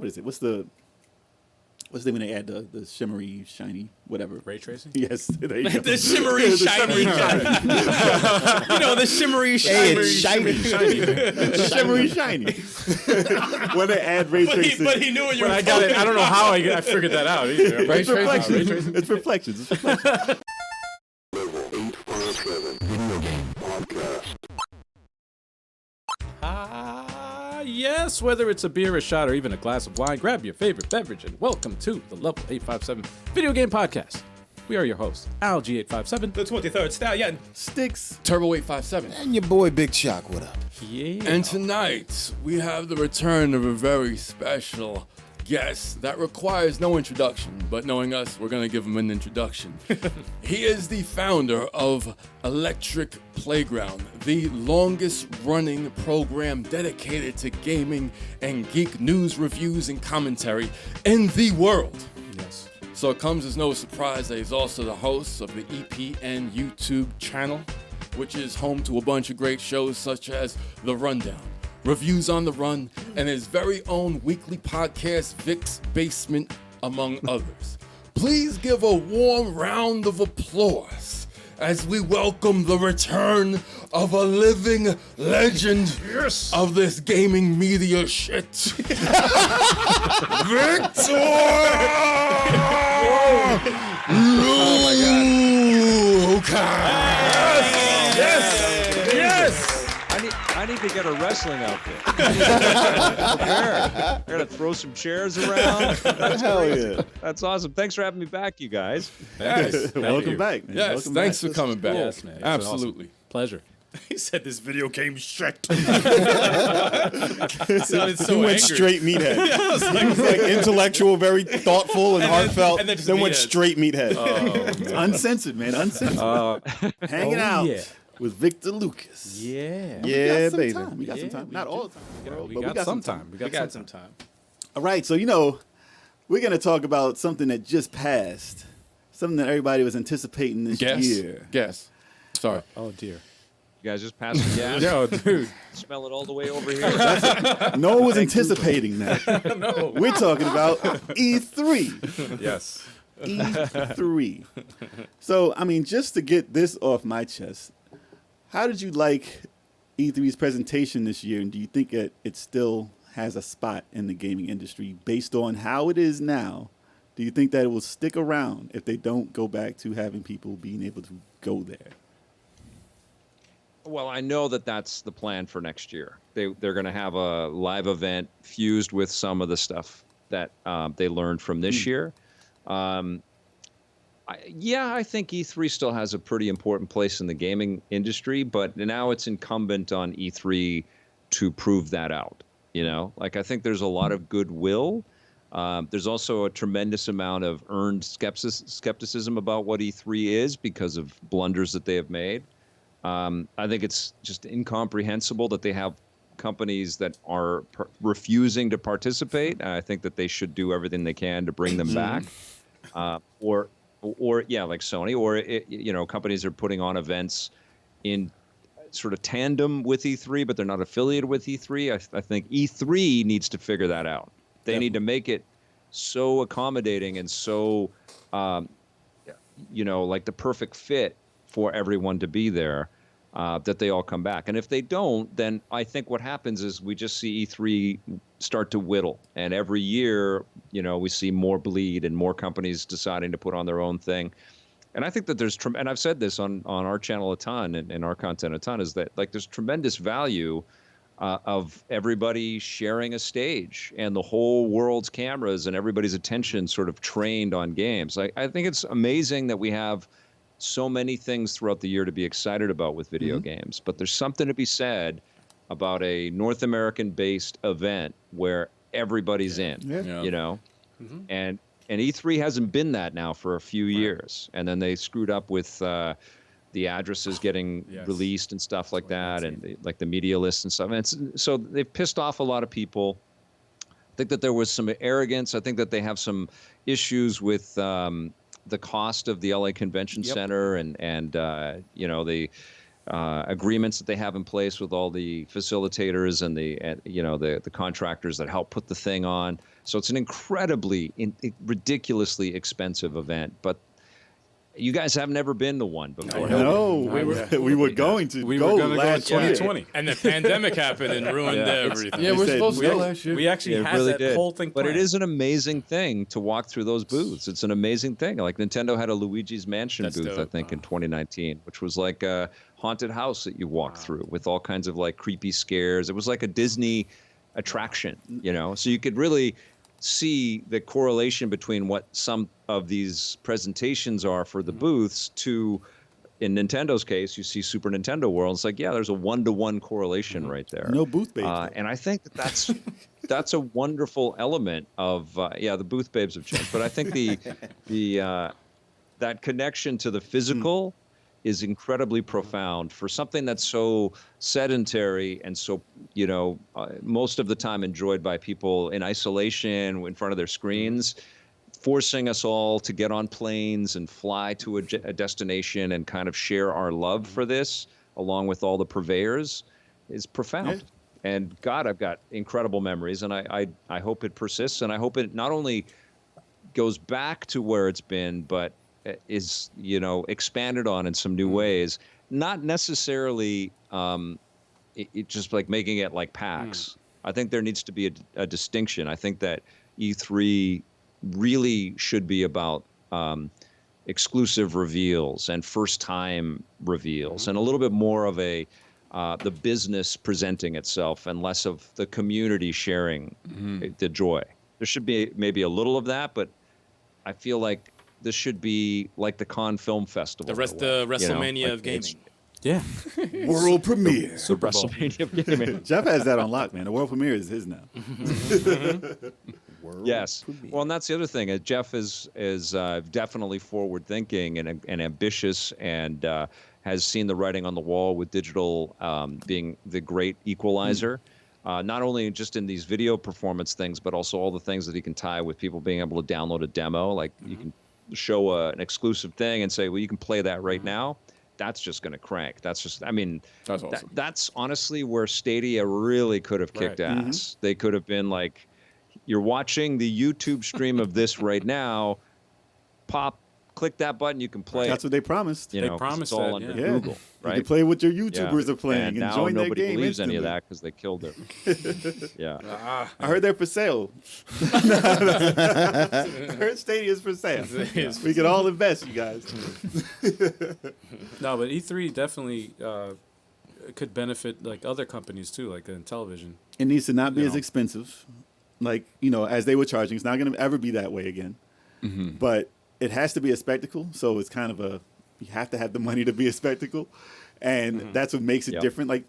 what is it? What's the name when they add the shimmery, shiny, whatever? Ray tracing? Yes. There you go. The shimmery, shiny. You know, the shimmery, shiny. Shimmery, shiny. When they add ray tracing. But he knew what you were I got it. I don't know how I figured that out either. It's reflections. It's reflections. Level 857 Video Game Podcast. Yes, whether it's a beer, a shot, or even a glass of wine, grab your favorite beverage and welcome to the Level 857 Video Game Podcast. We are your hosts, Alg857, The 23rd Stallion. Stikz. Turbo 857. And your boy BigChoco, what up? Yeah. And tonight, we have the return of a very special guest that requires no introduction, but knowing us, we're going to give him an introduction. He is the founder of Electric Playground, the longest running program dedicated to gaming and geek news, reviews, and commentary in the world. Yes. So it comes as no surprise that he's also the host of the EPN YouTube channel, which is home to a bunch of great shows such as The Rundown, Reviews on the Run, and his very own weekly podcast, Vic's Basement, among others. Please give a warm round of applause as we welcome the return of a living legend of this gaming media shit, Victor! I need to get a wrestling outfit. I gotta throw some chairs around. That's Hell great. yeah. That's awesome. Thanks for having me back, you guys. Yes, Welcome back, man. yes, Welcome thanks back. for coming back. Yes, man. It's Absolutely. awesome. Pleasure. He said this video game shit. He Sounded so went angry. straight meathead. He was like intellectual, very thoughtful and heartfelt. and then just went meathead. straight meathead. Uncensored, man. Uncensored. Hanging out yeah. with Victor Lucas. Yeah. Yeah, baby. baby. We got some time. Not all the time, bro, We but got some time. We got some time. All right, so we're gonna talk about something that just passed, something that everybody was anticipating this year. Guess. Sorry. Oh, dear. You guys just passed the gas. Yo, dude. Smell it all the way over here. No one was anticipating that. No. We're talking about E3. Yes. E3. So, I mean, just to get this off my chest, how did you like E3's presentation this year, and do you think that it still has a spot in the gaming industry based on how it is now? Do you think that it will stick around if they don't go back to having people being able to go there? Well, I know that that's the plan for next year. They're going to have a live event fused with some of the stuff that they learned from this year. I think E3 still has a pretty important place in the gaming industry, but now it's incumbent on E3 to prove that out. I think there's a lot of goodwill. There's also a tremendous amount of earned skepticism about what E3 is because of blunders that they have made. I think it's just incomprehensible that they have companies that are refusing to participate. I think that they should do everything they can to bring them back, or like Sony, or companies are putting on events in sort of tandem with E3, but they're not affiliated with E3. I think E3 needs to figure that out. They need to make it so accommodating and so, like the perfect fit for everyone to be there, that they all come back. And if they don't, then I think what happens is we just see E3 start to whittle. And every year, we see more bleed and more companies deciding to put on their own thing. And I think that there's, and I've said this on our channel a ton and our content a ton, is that there's tremendous value of everybody sharing a stage and the whole world's cameras and everybody's attention sort of trained on games. I think it's amazing that we have so many things throughout the year to be excited about with video games, but there's something to be said about a North American-based event where everybody's in, and E3 hasn't been that now for a few years, and then they screwed up with the addresses getting released and stuff like that, and the media lists and stuff, and so they've pissed off a lot of people. I think that there was some arrogance. I think that they have some issues with the cost of the LA Convention Center and the agreements that they have in place with all the facilitators and the contractors that help put the thing on. So it's an incredibly, ridiculously expensive event. But you guys have never been to one before. No, we were going to We go were going to go in last year. 2020. And the pandemic happened and ruined everything. Yeah, They we're said supposed to go we- last year. We actually It had really that did. whole thing But planned. it is an amazing thing to walk through those booths. It's an amazing thing. Like Nintendo had a Luigi's Mansion That's booth, I dope. think, in 2019, which was like a haunted house that you walk through with all kinds of like creepy scares. It was like a Disney attraction, so you could really see the correlation between what some of these presentations are for the booths to, in Nintendo's case, you see Super Nintendo World. It's like, yeah, there's a 1-to-1 correlation right there. No booth babes. though. And I think that's a wonderful element of the booth babes have changed. But I think that connection to the physical is incredibly profound for something that's so sedentary and so most of the time enjoyed by people in isolation in front of their screens. Forcing us all to get on planes and fly to a destination and kind of share our love for this, along with all the purveyors, is profound. Yeah. And God, I've got incredible memories, and I hope it persists, and I hope it not only goes back to where it's been, but is expanded on in some new ways. Not necessarily it just like making it like PAX. I think there needs to be a distinction. I think that E3 really should be about exclusive reveals and first-time reveals, and a little bit more of the business presenting itself and less of the community sharing the joy. There should be maybe a little of that, but I feel like this should be like the Cannes Film Festival. The WrestleMania of gaming. Yeah. World premiere. Super Bowl. WrestleMania of gaming. Jeff has that on lock, man. The world premiere is his now. Yes. Well, and that's the other thing. Jeff is definitely forward thinking and ambitious, and has seen the writing on the wall with digital being the great equalizer. Not only just in these video performance things, but also all the things that he can tie with people being able to download a demo. Like you can show an exclusive thing and say, well, you can play that right now. That's just going to crank. That's just, That's awesome. that's honestly where Stadia really could have kicked Right. ass. They could have been like, you're watching the YouTube stream of this right now, click that button, you can play That's it. what they promised. You know, 'cause promised it's all that, under yeah. Google, You right? can play what your YouTubers Yeah. are playing and and now join their nobody game believes any of instantly. that because they killed it. Yeah. I heard they're for sale. I heard Stadia's for sale. We could all invest, you guys. No, but E3 definitely could benefit like other companies too, like Intellivision. It needs to not be You as know. expensive, like as they were charging. It's not going to ever be that way again. But it has to be a spectacle. So it's kind of you have to have the money to be a spectacle, and that's what makes it Yep. different. Like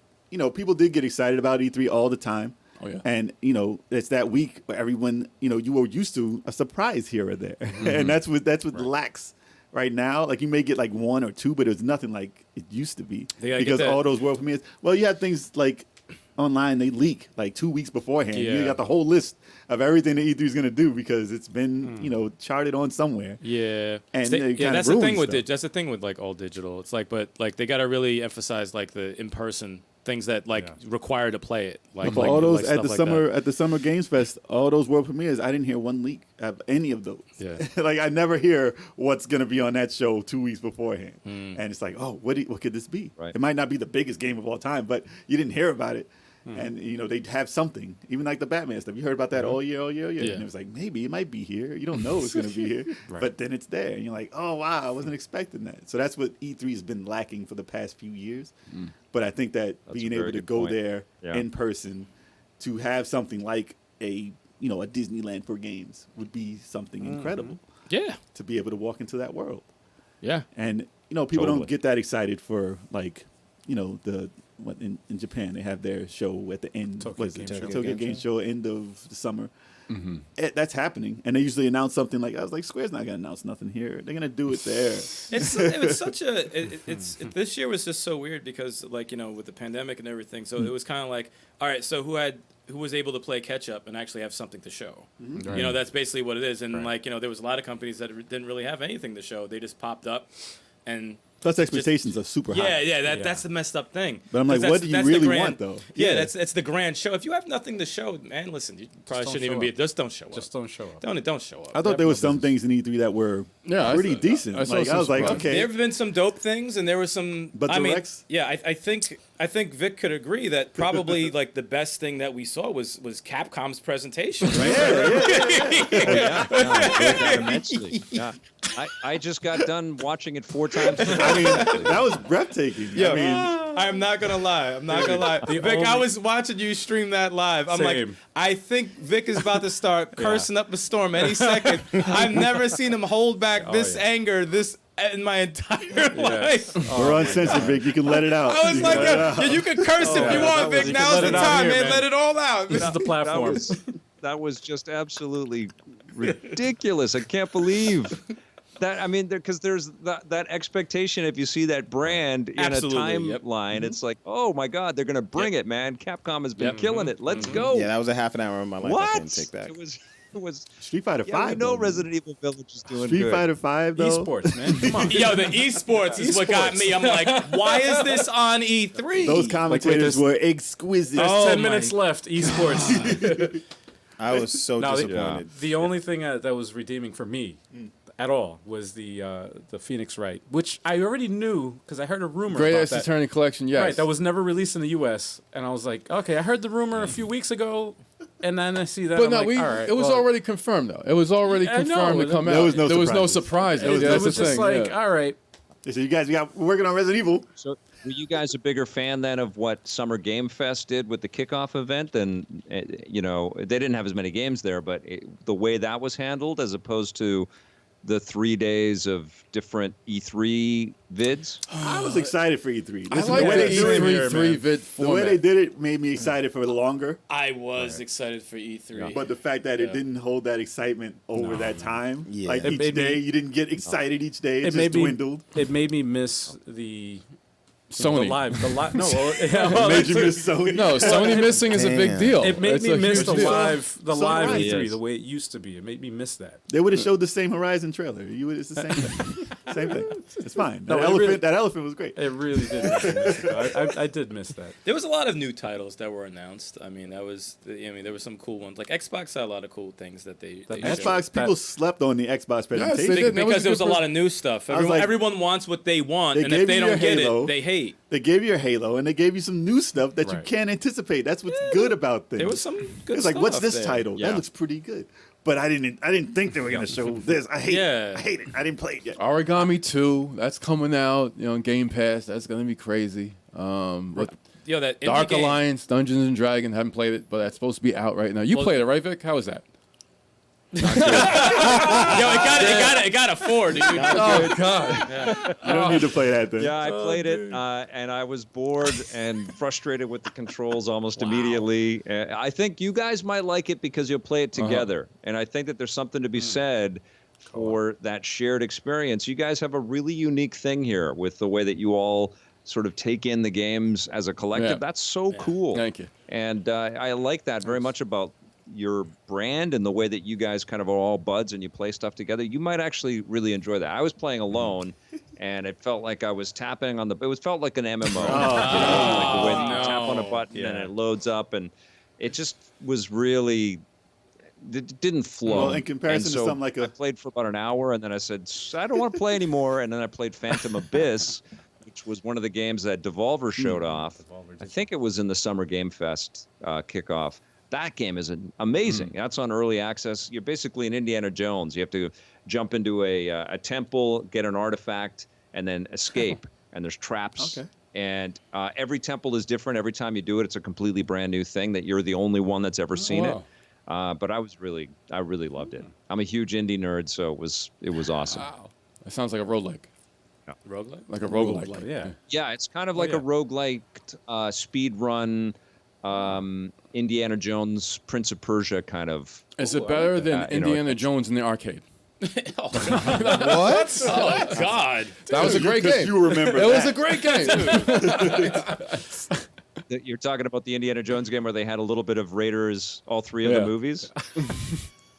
people did get excited about E3 all the time. Oh, yeah. And it's that week where everyone you were used to a surprise here or there, and that's what lacks right now. Like you may get like one or two, but it's nothing like it used to be They gotta get because that- all those world premieres. Well, you have things like online they leak like 2 weeks beforehand. You Yeah. got the whole list of everything that E3 is going to do because it's been charted on somewhere. Yeah, And Sta- it kinda that's the thing ruins with stuff. it. That's the thing with like all digital. It's like, but like they got to really emphasize like the in person things that like require to play it. Like For all those like at the stuff like summer that. at the Summer Games Fest, all those world premieres, I didn't hear one leak of any of those. Yeah. Like I never hear what's going to be on that show 2 weeks beforehand, and it's like, oh, what could this be? Right. It might not be the biggest game of all time, but you didn't hear about it. And they'd have something, even like the Batman stuff. You heard about that all year. Yeah. And it was like maybe it might be here. You don't know it's going to be here, but then it's there, and you're like, oh wow, I wasn't expecting that. So that's what E3 has been lacking for the past few years. But I think that That's being a able very to good go point. there Yeah. in person to have something like a Disneyland for games would be something incredible Yeah, to be able to walk into that world. yeah. And people Totally. don't get that excited for like in Japan they have their show at the end. Tokyo What is Game it? Show. Tokyo Game Show end of the summer. That's happening, and they usually announce something like I was like, Square's not gonna announce nothing here. They're gonna do it there. It was such a. This year was just so weird because like with the pandemic and everything. So it was kind of like, all right, so who was able to play catch up and actually have something to show. Right. That's basically what it is. And Right. like there was a lot of companies that didn't really have anything to show. They just popped up, and Plus, expectations are super high. That's the messed up thing. But I'm like, That's- what do you that's the really grand- want, though? Yeah, that's the grand show. If you have nothing to show, man, listen, you probably don't shouldn't even show be. up. Just don't show up. Just don't show up. Don't show up. I thought there was some things in E3 that were pretty decent. I saw Like, I some was like, surprises. okay. There have been some dope things, and there was some. But I mean, directs? yeah, I think Vic could agree that probably like the best thing that we saw was Capcom's presentation. Right? Yeah, no, I enjoyed that immensely. Yeah. I just got done watching it 4 times. I mean, that was breathtaking. Yeah, I mean, I'm not gonna lie. Vic, I was watching you stream that live. I'm like, Same. I think Vic is about to start cursing up a storm any second. I've never seen him hold back this anger this in my entire life. we're uncensored, Vic. You can let it out. I was You like, can let it out. you can curse if you want, Vic. you can Now's let the it out time, here, man. man. Let it all out. This is the platform. That was just absolutely ridiculous. I can't believe that. I mean, because there's that expectation. If you see that brand in Absolutely, a timeline, it's like, oh my God, they're gonna bring it, man. Capcom has been killing it. Let's go. Yeah, that was a half an hour of my life I What? couldn't take back. It was. Street Fighter Yeah, 5. we know though. Resident Evil Village is doing Street good. Fighter 5, though. Esports, man. Come on. Yo, the esports is what got me. I'm like, why is this on E3? Those commentators this- were exquisite. There's Oh 10 my minutes left. Esports. I was so No, disappointed. the only thing that was redeeming for me at all was the Phoenix Wright, which I already knew because I heard a rumor Great about Ace that. Attorney Collection, yes. Right, that was never released in the U.S. And I was like, okay, I heard the rumor a few weeks ago, and then I see that. But I'm no, like, all right, it was well, already confirmed, though. It was already I know, confirmed to come there out. was no there was no surprises. surprises. It That's was the just thing, like, yeah. all right. So you guys, we're working on Resident Evil. So, were you guys a bigger fan then of what Summer Game Fest did with the kickoff event? And they didn't have as many games there, but the way that was handled, as opposed to the 3 days of different E3 vids. I was excited for E3. I Listen, like the way the they do it, E3 vid the way format. they did it made me excited for longer. I was excited for E3. But the fact that it didn't hold that excitement over that time, Yeah. like It each made me- day, you didn't get excited each day. It, It just made me dwindled. It made me miss the Sony. the live. No, well, Made you miss Sony. No, Sony missing is a big Damn. deal. it made It's me a miss huge the deal. live Right. E3 Yes. the way it used to be. It made me miss that. They would have showed the same Horizon trailer. It's the same thing. Same thing. It's fine. No, That it elephant. really- That elephant was great. It really did make me miss it. I did miss that. There was a lot of new titles that were announced. I mean, there were some cool ones. Like Xbox had a lot of cool things that they showed. Xbox people slept on the Xbox they presentation. did. That was Because a there was a good lot of new stuff. I was like- Everyone wants what they want, They and if gave they you don't your get Halo. it, they hate. They gave you a Halo, and they gave you some new stuff that you Right. can't anticipate. That's what's good about things. There was some good It's like, stuff what's this there. title? Yeah. That looks pretty good. But I didn't think they were gonna show this. I hate it. I hate it. I didn't play it yet. Origami 2, that's coming out, Game Pass. That's going to be crazy. But Yo, that indie Dark game- Alliance, Dungeons and Dragons, haven't played it, but that's supposed to be out right now. You Well- played it, right, Vic? How was that? Yo, it got a 4, dude. Oh, God. You don't need to play that then. Yeah, I played it, and I was bored and frustrated with the controls almost immediately. I think you guys might like it because you'll play it together, and I think that there's something to be said for that shared experience. You guys have a really unique thing here with the way that you all sort of take in the games as a collective. Yeah. That's so cool. Thank you. And I like that very much about your brand and the way that you guys kind of are all buds and you play stuff together. You might actually really enjoy that. I was playing alone, and it felt like I was tapping on felt like an MMO. Like the way that you tap on a button and it loads up, and it just was really. It didn't flow. Well, in comparison And to so something like I played for about an hour, and then I said, I don't want to play anymore. And then I played Phantom Abyss, which was one of the games that Devolver showed off. I think it was in the Summer Game Fest kickoff. That game is amazing. That's on early access. You're basically an Indiana Jones. You have to jump into a temple, get an artifact, and then escape. And there's traps. Okay. And every temple is different. Every time you do it, it's a completely brand new thing that you're the only one that's ever seen it. But I really loved it. I'm a huge indie nerd, so it was awesome. Wow. That sounds like a roguelike. Roguelike? Like a roguelike. Yeah. Yeah, it's kind of like a roguelike speed run, Indiana Jones, Prince of Persia kind of. Is it better than you know, Indiana Jones in the arcade? What? Oh, God. That was a great game. You remember It was that. a great game. You're talking about the Indiana Jones game where they had a little bit of Raiders, all three of the Yeah. movies.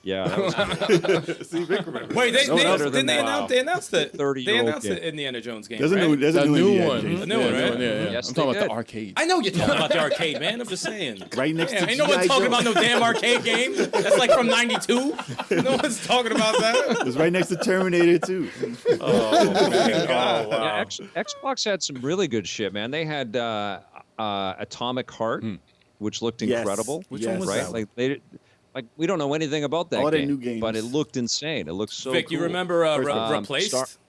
Yeah, that was See, Vic remembers. Wait, No better didn't than they that. announce? They announced the 30-year-old announced the game. Indiana Jones game. There's a right? new, there's That a new, new Indiana one. Jones. A new one, right? Yeah. Yes, I'm they talking about did. the arcade. I know you're talking about the arcade, man. I'm just saying. Right next to Ain't no one G.I. talking Joe. about no damn arcade game. That's like from '92. No one's talking about that. It's right next to Terminator 2. Yeah, Xbox had some really good shit, man. They had Atomic Heart, which looked Yes. incredible. Which one was right? that? Like we don't know anything about that All their game, new games. but it looked insane. It looked so Vic, cool. you remember Replaced?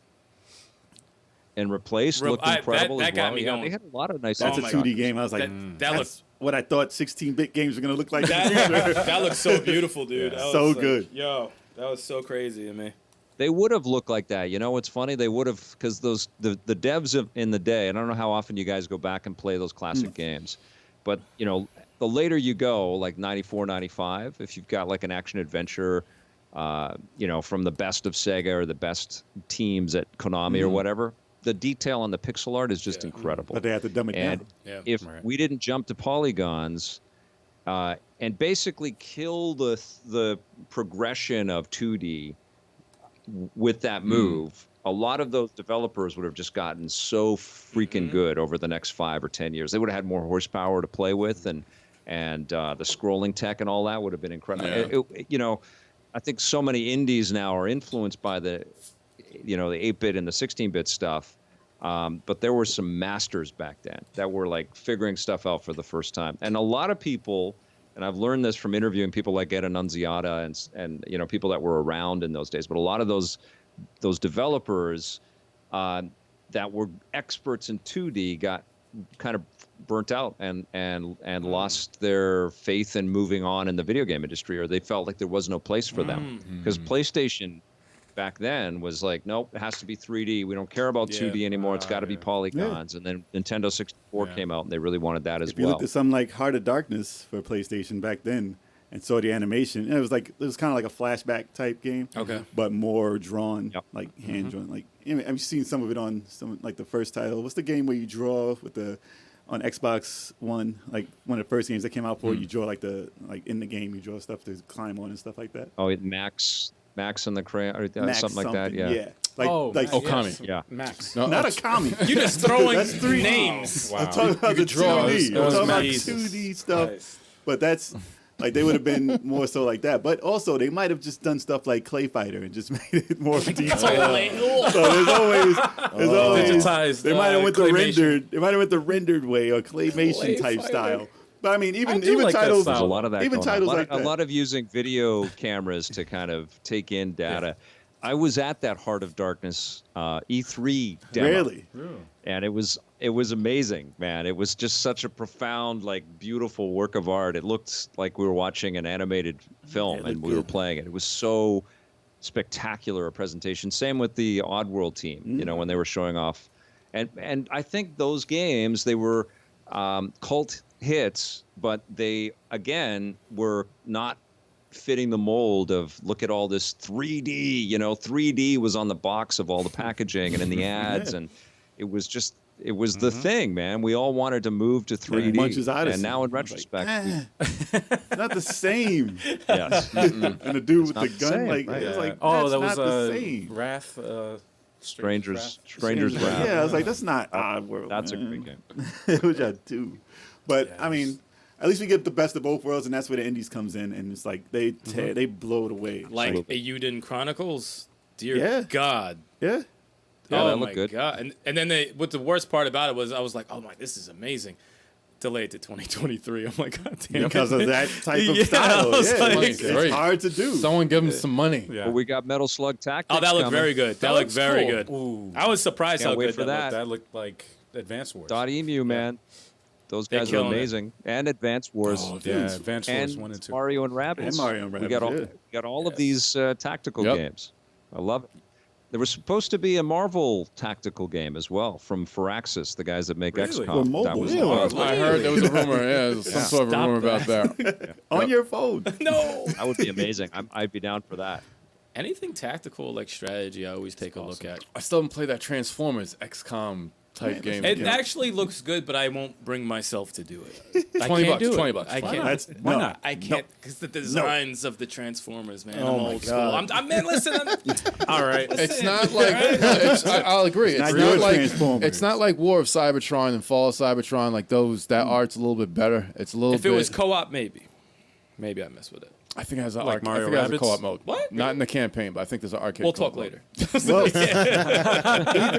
And Replaced looked that incredible got as well. me Yeah, going. they had a lot of nice. That's Oh a my 2D God. game. I was like, That that's looks- what I thought 16-bit games were going to look like. in the future. that looks so beautiful, dude. That So was like, good. Yo, that was so crazy to me. They would have looked like that. You know what's funny? They would have, because the devs in the day, and I don't know how often you guys go back and play those classic games, but you know, the later you go, like 94, 95, if you've got like an action adventure, you know, from the best of Sega or the best teams at Konami or whatever, the detail on the pixel art is just incredible. But they had to dumb it And down. Yeah. if we didn't jump to polygons and basically kill the progression of 2D with that move, a lot of those developers would have just gotten so freaking good over the next 5 or 10 years. They would have had more horsepower to play with, and the scrolling tech and all that would have been incredible. You know, I think so many indies now are influenced by the 8-bit and the 16-bit stuff. But there were some masters back then that were like figuring stuff out for the first time. And a lot of people, and I've learned this from interviewing people like Ed Annunziata and you know, people that were around in those days, but a lot of those developers that were experts in 2D got kind of burnt out and lost their faith in moving on in the video game industry, or they felt like there was no place for them. Because PlayStation back then was like, nope, it has to be 3D. We don't care about 2D anymore. It's got to be polygons. And then Nintendo 64 came out, and they really wanted that as If you well. looked at something like Heart of Darkness for PlayStation back then and saw the animation, it was kind of like a flashback type game. Okay. But more drawn, Yep. like hand drawn. Like I've seen some of it on some, like the first title. What's the game where you draw with on Xbox One, like one of the first games that came out for it, you draw like in the game you draw stuff to climb on and stuff like that. Oh, Max and the Crayon, or Max something like that. Yeah. Like, Max, Okami. Yeah. Max. No, not a commie. You just throwing That's 3D. names. I'm talking about the draw. 2D. That I'm was talking about Jesus. 2D stuff. Nice. But that's like they would have been more so like that. But also they might have just done stuff like Clay Fighter and just made it more detailed. So there's always Digitized, they might have went the claymation. rendered. They might have went the rendered way or claymation type style. But I mean, even do like that titles. style. There's a lot of that Even going on. titles like A that. lot of using video cameras to kind of take in data. I was at that Heart of Darkness E3 demo. Really? And it was amazing, man. It was just such a profound, like, beautiful work of art. It looked like we were watching an animated film and we were playing it. It was so spectacular a presentation. Same with the Oddworld team, you know, when they were showing off. And I think those games, they were cult hits, but they, again, were not fitting the mold of look at all this 3D, you know, 3D was on the box of all the packaging and in the ads, and it was the thing, man. We all wanted to move to 3D, Munch's Odyssey. and now in Like, retrospect, it's not the same. yes, And the dude with not the the gun, same, like, right? it was like, Oh, that's that was not the same. Wrath. Stranger's Wrath. Yeah, I was like, that's not Oddworld. That's a man. great game. Which I do. But I mean, at least we get the best of both worlds, and that's where the indies comes in, and it's like they blow it away. Like Euden Chronicles. Dear Yeah. God. Yeah. Yeah, oh that my looked good. God. And then what the worst part about it was I was like, oh my, this is amazing. Delayed to 2023. I'm like, God damn it. Because of that type of Yeah, style. I was Yeah, like- it's Great. hard to do. Someone give him some money. Yeah. Well, we got Metal Slug Tactics. Oh, that looked coming. very good. That That looked looks very cool. good. Ooh. I was surprised Can't how wait good for that that. looked. That looked like Advance Wars. Dot Emu, man. Those They're guys are killing it. amazing. And Advance Wars. Oh, yeah, Advance Wars and 1 and 2. Mario and Rabbids. And Mario and We Rabbids, got all of these tactical Yep. games. I love it. There was supposed to be a Marvel tactical game as well from Firaxis, the guys that make Really? XCOM. For mobile? That was Really? I heard there was a rumor. Yeah, there was some sort of a Stop rumor about that. On your phone. No. that would be amazing. I'd be down for that. Anything tactical like strategy, I always take a look at. I still haven't played that Transformers XCOM type game. It actually looks good, but I won't bring myself to do it. I 20 can't bucks, do it. 20 bucks. I can't. That's, Why no. not? I can't because the designs of the Transformers, man. Oh I'm my old school. God. Man, listen. All right. It's not like I'll agree. It's not not your like Transformers. it's not like War of Cybertron and Fall of Cybertron. Like those, that art's a little bit better. It's a little. If it was co-op, maybe I mess with it. I think it has a Like arc- Mario I think it has a Rabbids? co-op mode. What? Not in the campaign, but I think there's an arcade. We'll co-op talk mode. later. Well,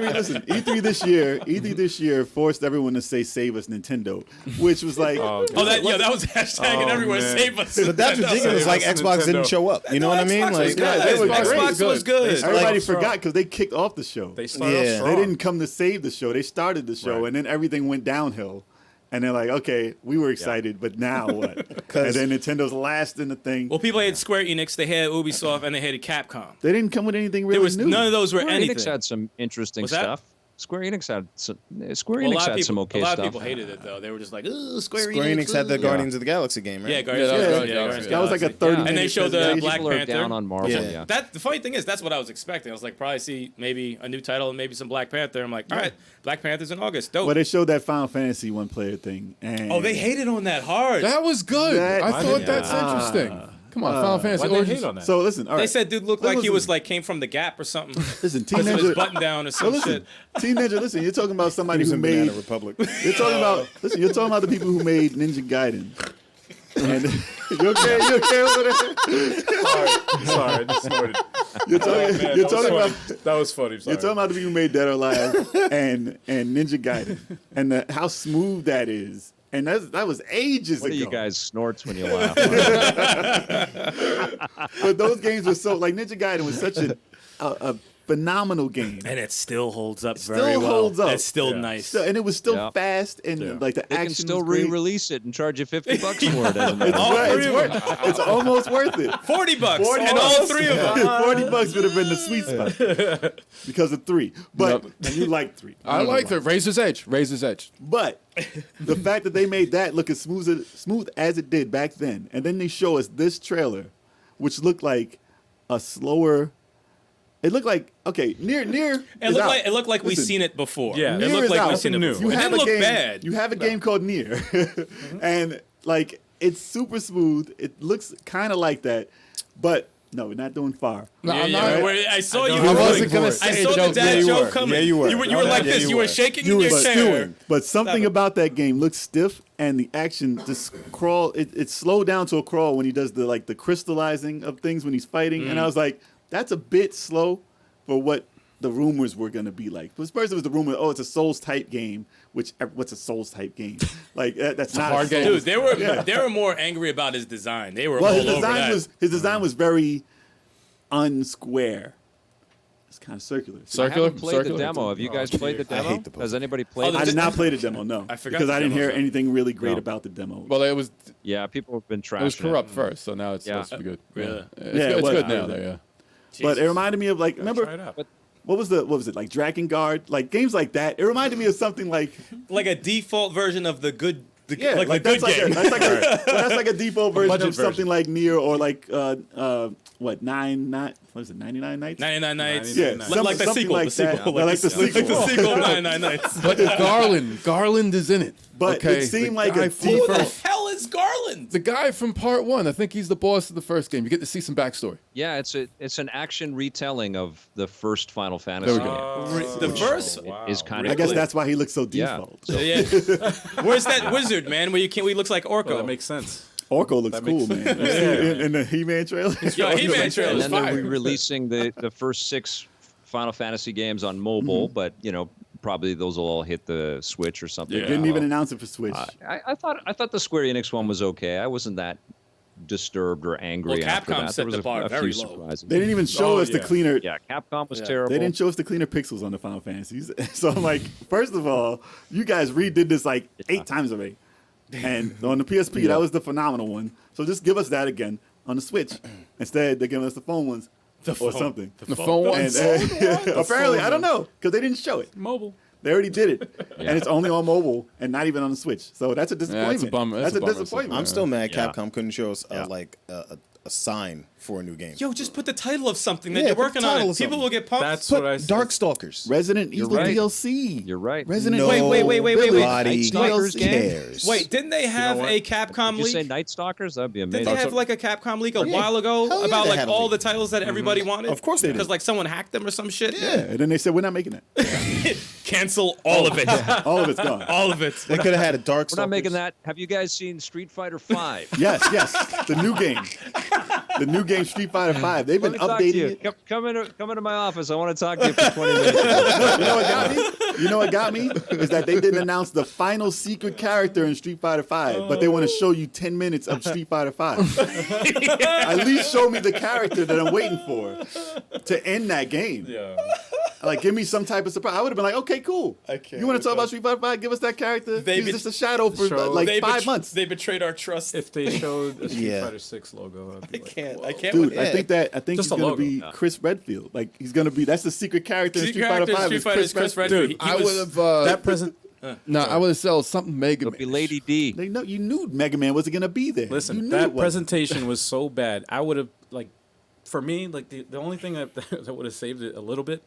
E3 this year forced everyone to say "Save us, Nintendo," which was like, Oh, that was hashtagging everywhere. man. Save us. But that's ridiculous. Like Save us, Xbox Nintendo. didn't show up. You know what I mean? Xbox was Like, good. they were Xbox great. was good. everybody strong. forgot because they kicked off the show. They started off Yeah. strong. They didn't come to save the show. They started the show, Right. and then everything went downhill. And they're like, okay, we were excited, but now what? And then Nintendo's last in the thing. Well, people hated Square Enix, they hated Ubisoft, and they hated Capcom. They didn't come with anything really There was new. none of those were Square anything. Enix had some interesting What's that? stuff. Square Enix had some. Square Well, Enix had some okay a lot stuff. of people hated it though. They were just like, "Ugh, Square Enix had the ugh." Guardians of the Galaxy game, right? Yeah, Guardians. Yeah, that was yeah, Guardians of the Guardians of That was like a Galaxy. 30 minute And they showed the presentation. Black People are Panther. down on Marvel. Yeah. Yeah. That the funny thing is, that's what I was expecting. I was like, probably see maybe a new title and maybe some Black Panther. I'm like, all right, Black Panther's in August. Dope. Well, they showed that Final Fantasy one player thing. And Oh, they hated on that hard. That was good. That- I thought yeah. that's interesting. Come on, Final Fantasy Why they Origins. hate on that? So listen, all right. They said dude looked like he Listen. was like came from the Gap or something. Listen, Team Because of his Ninja. button down or So some listen, shit. Team Ninja. Listen, you're talking about somebody He was who in made. Banana Republic. You're talking about. Listen, you're talking about the people who made Ninja Gaiden. And you okay? You okay over there? Sorry, I just snorted. You're talking. Man, you're that talking was about. funny. That was funny. Sorry. You're talking about the people who made Dead or Alive and Ninja Gaiden and how smooth that is. And that was ages What ago. do you guys snorts when you laugh? But those games were so like Ninja Gaiden was such a phenomenal game. And it still holds up Still very well. holds up. It's still Yeah. nice. So, and it was still Yeah. fast and Yeah. like the They action can still was great. re-release it and charge you $50 for it. As a matter It's, of All fact. it's, three of them. it's almost worth it. $40 $40 and all three of them. $40 would have been the sweet spot because of 3. But and you like 3. I liked it. Razor's Edge. Razor's Edge. But the fact that they made that look as smooth as it did back then, and then they show us this trailer, which looked like a slower. It looked like near. It looked like we've seen it before. Yeah. It Nier looked is like out. we've seen it New. before. You It have didn't a look game. bad. You have a game called Nier, and like it's super smooth. It looks kind of like that, but no, we're not doing far. No, Yeah, I'm yeah, not. where I saw you. I wasn't gonna I say saw a the joke. dad Yeah, you joke were. coming. Yeah, you were. You were No, like yeah, this. you You were were. shaking You in your were chair. stewing. But something about that game looks stiff, and the action just crawl. It's slowed down to a crawl when he does the crystallizing of things when he's fighting, and I was like, that's a bit slow for what the rumors were gonna be like. Because first it was the rumor, it's a Souls type game. What's a Souls type game? Like that's not hard a game. Souls. Dude, they were more angry about his design. They were Well, all his over design that. was very unsquare. It's kind of circular. I Circular. haven't played the demo. Have you guys played the I demo? hate the Has anybody played Oh, I it? did not play the demo, no. I forgot because the I didn't demo, hear so- anything really great No. about the demo. Well, it was Yeah, people have been trashing it was corrupt first, so now it's supposed to be good. Really? Yeah. It's, Yeah, good, it it's was. good now, though. Yeah. But it reminded me of Try it remember out. what was it like Dragon Guard, like games like that. It reminded me of something like Like a default version of the good. The yeah, like the that's good game. that's like a default version budget of something version. like Nier or like what 99 Nights? 99 Nights. Yeah, like the something sequel. like the sequel. that. Like the sequel. Like the sequel. 99 Nights. But Garland is in it. But okay? it seemed The like guy a from Who the first- hell is Garland? The guy from part 1. I think he's the boss of the first game. You get to see some backstory. Yeah, it's an action retelling of the first Final Fantasy There we game. go. The first. Is kind I of guess that's why he looks so Yeah. default. Yeah. Where's that wizard, man? Where he looks like Orko? Well, that makes sense. Orko looks That cool, makes man. In the He-Man trailer. Yo, He-Man trailer and is then they're fire. re-releasing the first 6 Final Fantasy games on mobile, but probably those will all hit the Switch or something. Yeah. Didn't even announce it for Switch. I thought the Square Enix one was okay. I wasn't that disturbed or angry Well, after Capcom that. set There was the bar a very few low. surprises. They didn't even show us the yeah. cleaner. Yeah, Capcom was Yeah. terrible. They didn't show us the cleaner pixels on the Final Fantasies. So I'm like, first of all, you guys redid this like 8 times already. And on the PSP, that was the phenomenal one. So just give us that again on the Switch. Instead, they're giving us the phone ones or something. The phone And, ones. apparently, I don't know, because they didn't show it. Mobile. They already did it, and it's only on mobile and not even on the Switch. So that's a disappointment. bummer. That's That's a a bummer. disappointment. I'm still mad Yeah. Capcom couldn't show us Yeah. a a sign for a new game. Yo, just put the title of something that Yeah, you're put the working on. title It. of People something. will get pumped. That's Put what I said. Darkstalkers. Resident Evil right. DLC. You're right. Resident No, Evil. wait. Nobody Darkstalkers cares. Wait, didn't they have what? a Capcom Did you say leak? Night Stalkers? That'd be Did amazing. they have like a Capcom leak a yeah. while ago Hell yeah, about they like had a all leak. the titles that everybody wanted? Of course they did. Because like someone hacked them or some shit. Yeah, and then they said we're not making that. Cancel all of it. All of it's gone. All of it. They could have had a Darkstalkers. We're not making that. Have you guys seen Street Fighter V? Yes, the new game. The new game Street Fighter V. They've been Let me talk to updating you. it. Come into my office. I want to talk to you for 20 minutes. You know what got me? Is that they didn't announce the final secret character in Street Fighter V, but they want to show you 10 minutes of Street Fighter V. At least show me the character that I'm waiting for to end that game. Yeah. Like, give me some type of surprise. I would have been like, okay, cool. I can't You want with to talk that. about Street Fighter V? Give us that character. They He's be- just a shadow for Show- like They 5 months. They betrayed our trust. If they showed a Street Yeah. Fighter 6 logo, I'd be like, I can't. Dude, with I it. think Just he's a gonna logo. be Chris Redfield. Like he's gonna be. That's the secret character in Secret Street Fighter character in V. Street Fighter is Chris Redfield. Dude, He I was- would have. that present. No, I would have sold something Mega It'll be Man. Lady D. They know you knew Mega Man wasn't gonna be there. You Listen, knew it that wasn't. presentation was so bad. I would have like, for me, like the only thing that would have saved it a little bit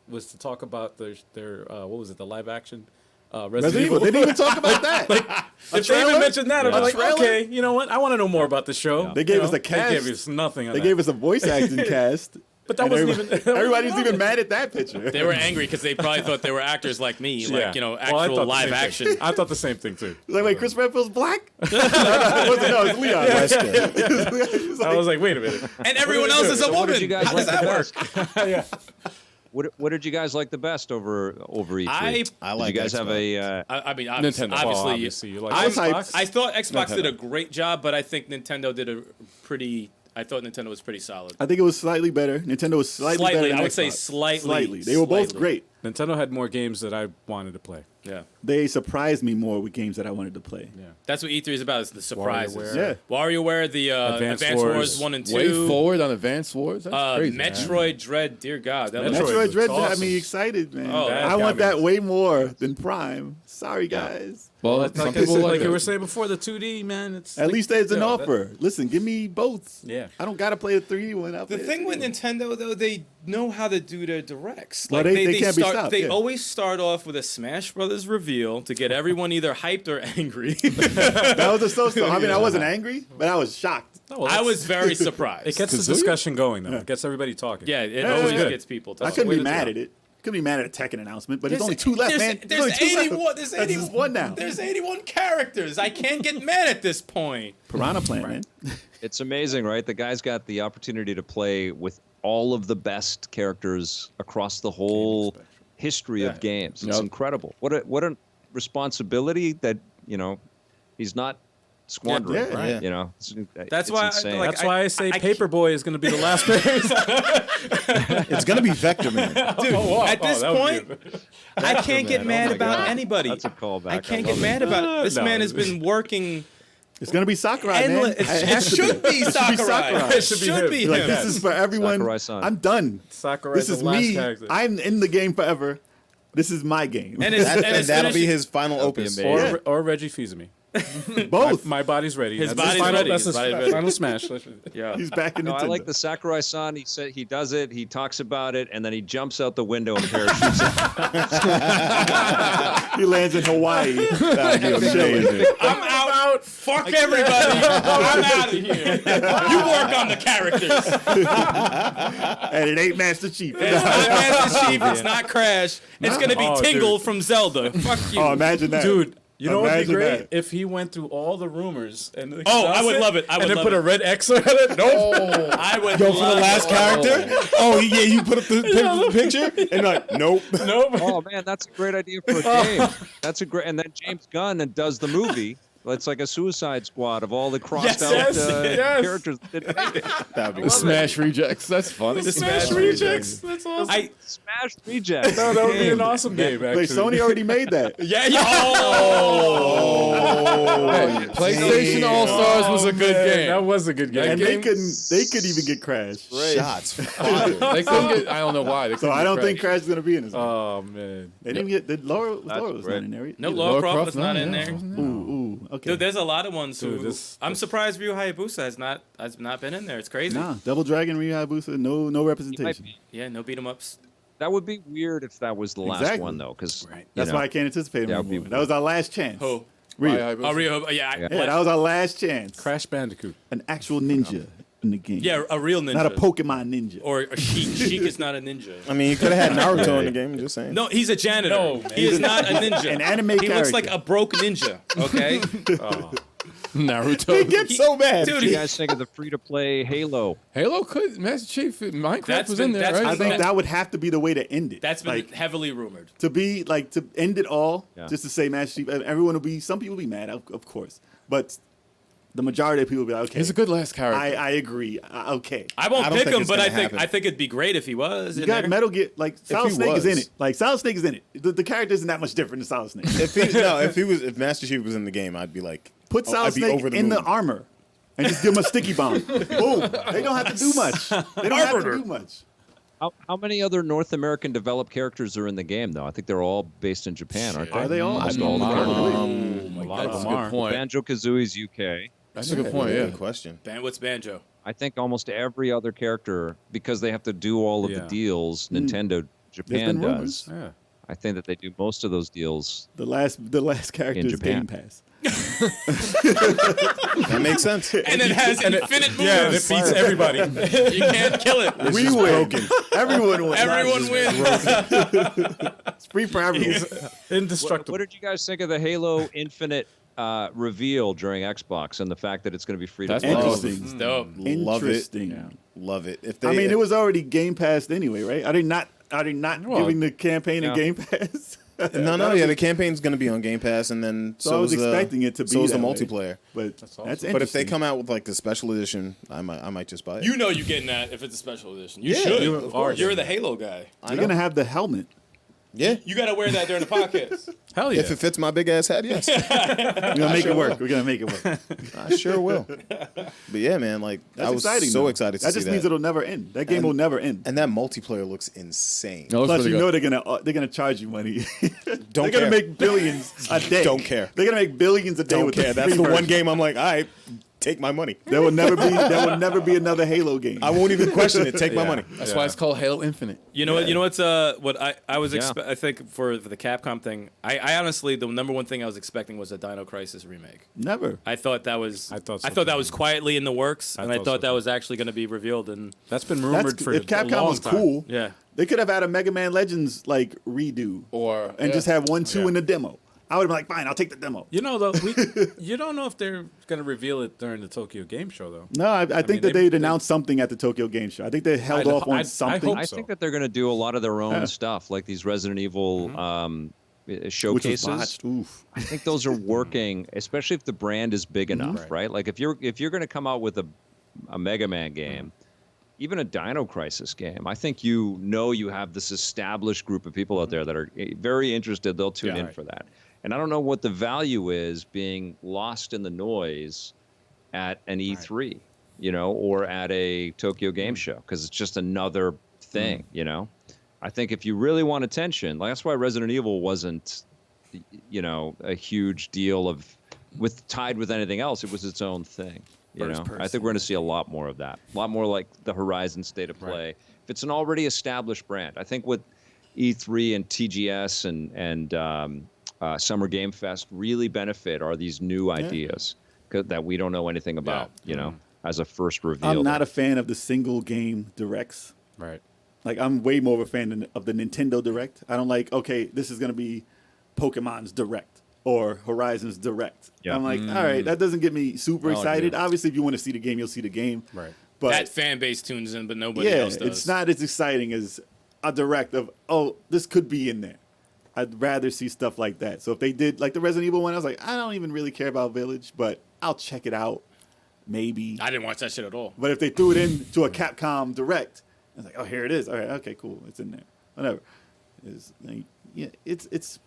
was to talk about their what was it, the live action Resident Evil. They didn't even talk about that. If they trailer? even mentioned that, I'd be A like, trailer? okay, you know what? I want to know more about the show. They gave You us know, a cast. They gave us nothing. On They that. gave us a voice acting cast. But that and wasn't everybody- even. Everybody's even mad at that picture. They were angry because they probably thought they were actors like me, Yeah. like, you know, Well, I actual thought the live same thing. action. I thought the same thing too. Like, wait, Chris Redfield's black? No, it's Leon. Wesker. I was like, wait a minute. And everyone else is a So what did you woman. guys How like does the that work? best? What did you guys like the best over E3? I like Did you guys have a? I mean, Nintendo. obviously, Well, obviously, you like I'm- Xbox. I thought Xbox did a Nintendo. great job, but I think Nintendo did a pretty. I thought Nintendo was pretty solid. I think it was slightly better. Nintendo was slightly better. Slightly, than I would say Xbox. slightly. They were both Slightly. great. Nintendo had more games that I wanted to play. Yeah, They surprised me more with games that I wanted to play. Yeah. that's what E3 is about. Is the surprises. WarioWare. Yeah. WarioWare, the Advance Advance Wars. Wars 1 and 2. Way forward on Advance Wars. That's crazy. man. Metroid Dread, dear God, that Metroid looks Metroid looks Dread had awesome. me excited, man. Oh, that I got want me. that way more than Prime. Sorry, guys. Well, Like, some people like it. you were saying before, the 2D, man. It's At like, least there's an yo, that- offer. Listen, give me both. Yeah. I don't gotta play the 3D one. I'll The play thing the with 3D one. Nintendo, though, they know how to do their directs. Well, Like they can't be start, stopped, They yeah. always start off with a Smash Brothers reveal to get everyone either hyped or angry. That was a so-so. I mean, I wasn't angry, but I was shocked. Oh, well, I that's- was very surprised. It gets the Kazuya? discussion going, though. It gets everybody talking. yeah, it Yeah, always yeah. gets people I talking. couldn't way be to mad go. at it. Couldn't be mad at a Tekken announcement, but there's There's- only two left, there's- man. There's only two 81. left. There's That's 81. just one now. There's 81 characters. I can't get mad at this point. Piranha Plant, man. It's amazing, right? The guy's got the opportunity to play with all of the best characters across the whole history of games. It's Yep. incredible. What a responsibility that he's not squandering. Yeah, yeah. That's it's why I insane. like- That's why I say I- Paperboy is going to be the last person. It's gonna be Vector Man. Dude, at this point, I can't get mad my about God. anybody. That's a callback. I can't love get it. mad about it. This No. man has been working It's gonna be Sakurai, man. endless. It has It to should be Sakurai. Sakurai. It should be Like, him. this is for everyone. Sakurai-san. I'm done. Sakurai's This is the last me. character. I'm in the game forever. This is my game. And it's, and it's That'll be finishing- his final That'll be opus. amazing. Yeah. or Reggie Fils-Aimé. Both. My body's ready. His That's body's final, ready. That's His his body's ready. final smash. Yeah. He's back in No, Nintendo. I like the Sakurai-san. He said he does it. He talks about it, and then he jumps out the window and parachutes. He lands in Hawaii. That'd be amazing. I'm out. Fuck everybody. I'm out of here. You work on the characters. And it ain't Master Chief. It's not Master Chief. It's not Crash. It's gonna be Oh, Tingle dude. from Zelda. Fuck you. Oh, imagine that. Dude, you know what would be Imagine great? that. If he went through all the rumors and Oh, I would love it. I would and then love put it. a red X on it. Nope. I would. Yo, for the love last it. character? Oh, yeah, you put up the picture? And like, nope. Nope. Oh man, that's a great idea for a game. That's a great. And then James Gunn and does the movie. It's like a Suicide Squad of all the crossed out yes, yes. characters. That didn't make it. That'd be The Smash Rejects. That's funny. The Smash Rejects. That's awesome. I Smash Rejects. No, that would be an Game. awesome game, actually. Wait, Sony already made that. yeah. Oh. Hey, PlayStation All Stars was a good Man, game. That was a good game. And they could even get Crash. shots fired. They couldn't get. I don't know why. They So couldn't I get don't think Crash. Crash is gonna be in this. Oh man. They didn't get Laura was That's not great. in there. No, either. Lara Lara Croft Croft, was not no, in yeah, there. wasn't Ooh, Okay. Dude, there's a lot of ones Dude, who I'm surprised Ryu Hayabusa has not been in there. It's crazy. Nah, Double Dragon, Ryu Hayabusa, no representation. Yeah, no beat 'em ups. That would be weird if that was the last Exactly. one, though, because That's why I can't anticipate That him would be anymore. That was our last chance. Who? Ryu. Oh, Ryu. Yeah, Yeah, that was our last chance. Crash Bandicoot. An actual ninja in the game. yeah, a real ninja. Not a Pokemon ninja. Or a Sheik. Sheik is not a ninja. I mean, you could have had Naruto in the game. I'm just saying. No, he's a janitor. No, man. He is not a ninja. An anime He looks character. like a broke ninja. Okay. Naruto. Get so bad. Dude, What do you guys think of the free-to-play Halo? Halo could Master Chief Minecraft That's was been- in there, that's right? I think that would have to be the way to end it. that's been like, heavily rumored. to end it all, Yeah. just to say Master Chief. Everyone will be. Some people will be mad, of course, but the majority of people will be like, okay. He's a good last character. I agree. Okay. I won't I don't pick think him, it's but gonna I think happen. it'd be great if he was. You in got there. Metal Gear, like Solid he Snake is in was. it. Like Solid Snake is in it. The character isn't that much different than Solid Snake. If Master Chief was in the game, I'd be like, Put oh, Solid I'd be Snake over the in the moon. armor and just give him a sticky bomb. Boom. They don't have to do much. They don't have to do much. How many other North American developed characters are in the game, though? I think they're all based in Japan, aren't they? Are they all? Almost I all mean, of them. A lot of That's them a are. good point. Banjo-Kazooie's UK. That's a good point, yeah. Good question. What's Banjo? I think almost every other character, because they have to do all of Yeah. the deals Nintendo Japan been rumors. does. Yeah. I think that they do most of those deals. The last character In is Japan. Game Pass. That makes sense. And it has infinite moves. Yeah, it beats everybody. You can't kill it. We win. Everyone wins. Everyone wins. It's free for everyone. Indestructible. What did you guys think of the Halo Infinite reveal during Xbox and the fact that it's going to be free to That's play? Interesting. It's dope. Love it. Interesting. Love it. If I mean, it was already Game Pass anyway, right? Are they not Well, giving the campaign yeah. in Game Pass? No, yeah, the campaign's going to be on Game Pass, and then So I was expecting it to be so is the that way. multiplayer. But that's interesting. But if they come out with like the special edition, I might just buy it. You know you're getting that if it's a special edition. You Yeah, should. of course. You're the Halo guy. They're going to have the helmet. yeah. You got to wear that during the podcast. Hell yeah. If it fits my big ass head, yes. We're going to make it work. We're going to make it work. I sure will. But yeah, man, like That's I was exciting. so though. excited to that see just that. means it'll never end. That game And- will never end. And that multiplayer looks insane. No, Plus, really you good. know they're gonna charge you money. Don't they're gonna care. make billions a day. Don't care. They're gonna make billions a day Don't with care. the That's free the one version. game I'm like, all right, take my money. There will never be another Halo game. I won't even question it. Take my money. That's why it's called Halo Infinite. You know what? You know what's what I was Yeah. I think for the Capcom thing. I honestly the number one thing I was expecting was a Dino Crisis remake. Never. I thought that was I thought so that too. was quietly in the works, and I thought thought so that too. was actually going to be revealed. And That's been rumored That's, for if a Capcom long was time. cool, yeah, they could have had a Mega Man Legends like redo Or and just have 1, 2 Yeah. in the demo. I would have been like, fine, I'll take the demo. You know, though, you don't know if they're going to reveal it during the Tokyo Game Show, though. No, I think mean, that they- they'd announced something at the Tokyo Game Show. I think they held off on something. hope I so. think that they're going to do a lot of their own Yeah. stuff, like these Resident Evil which was showcases. botched. Oof. I think those are working, especially if the brand is big enough, right? Like if you're going to come out with a Mega Man game, even a Dino Crisis game, I think you have this established group of people out there that are very interested. They'll tune in for that. And I don't know what the value is being lost in the noise at an E3, or at a Tokyo Game Show, because it's just another thing, I think if you really want attention, like that's why Resident Evil wasn't, a huge deal tied with anything else. It was its own thing. I think we're going to see a lot more of that. A lot more like the Horizon State of Play. If it's an already established brand, I think what E3 and TGS and Summer Game Fest really benefit are these new ideas that we don't know anything about. As a first reveal. I'm not a fan of the single game directs. Right. Like, I'm way more of a fan of the Nintendo Direct. I don't like, okay, this is going to be Pokemon's Direct or Horizon's Direct. Yeah. I'm like, all right, that doesn't get me super excited. agree. Obviously, if you want to see the game, you'll see the game. Right. But that fan base tunes in, but nobody yeah, else does. it's not as exciting as a Direct of, oh, this could be in there. I'd rather see stuff like that. So if they did, like the Resident Evil one, I was like, I don't even really care about Village, but I'll check it out. Maybe. I didn't watch that shit at all. But if they threw it into a Capcom Direct, I was like, oh, here it is. All right, okay, cool. It's in there. Whatever. It's.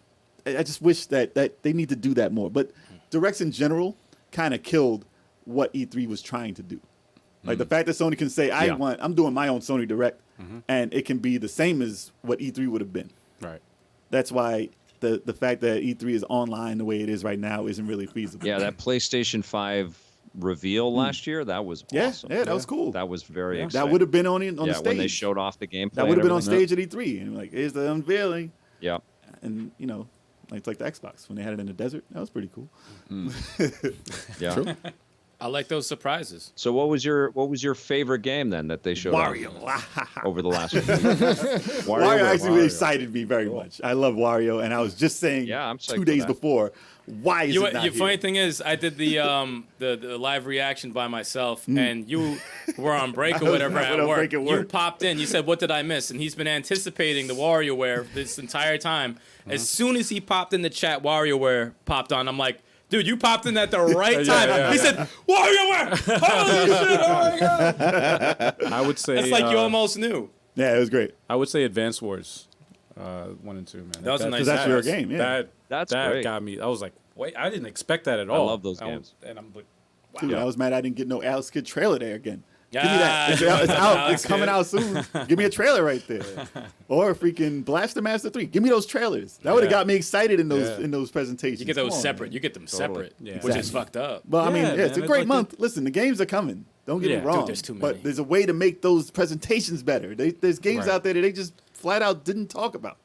I just wish that they need to do that more. But Directs in general kind of killed what E3 was trying to do. Like the fact that Sony can say, I'm doing my own Sony Direct, and it can be the same as what E3 would have been. Right. That's why the fact that E3 is online the way it is right now isn't really feasible. Yeah, that PlayStation 5 reveal last year, that was awesome. Yeah, that was cool. That was very That exciting. would have been on the stage. when they showed off the gameplay. that would have been on and everything. stage at E3, and like, here's the unveiling, Yeah. and it's like the Xbox when they had it in the desert. That was pretty cool. Yeah. True. I like those surprises. So what was your favorite game then that they showed off Wario. over the last week? Wario actually excited me very much. I love Wario, and I was just saying Yeah, I'm psyched 2 for days that. before, why is it not Your here? funny thing is, I did the live reaction by myself, and you were on break or whatever I was at on work. break at You work. popped in. You said, "What did I miss?" And he's been anticipating the WarioWare this entire time. As soon as he popped in the chat, WarioWare popped on. I'm like, dude, you popped in at the right time. He said, WarioWare! Holy shit! Oh my god! I would say It's like you almost knew. Yeah, it was great. I would say Advance Wars, 1 and 2, man. That was a nice. Because that's your game. Yeah, That's that great. got me. I was like, wait, I didn't expect that at all. love those games. And I'm like, Dude, I was mad I didn't get no Alex Kidd trailer there again. Give me Yeah, that. It's out. It's, out. Alex It's coming Kidd. out soon. Give me a trailer right there. Or freaking Blaster Master 3. Give me those trailers. That would have got me excited in those presentations. You get those Come on, separate. man. You get them Totally. separate, Yeah. which Exactly. is fucked up. Well, I mean, Yeah, it's a man, great it's like month. Listen, the games are coming. Don't get Yeah. me wrong. Dude, there's too But many. there's a way to make those presentations better. There's games Right. out there that they just flat out didn't talk about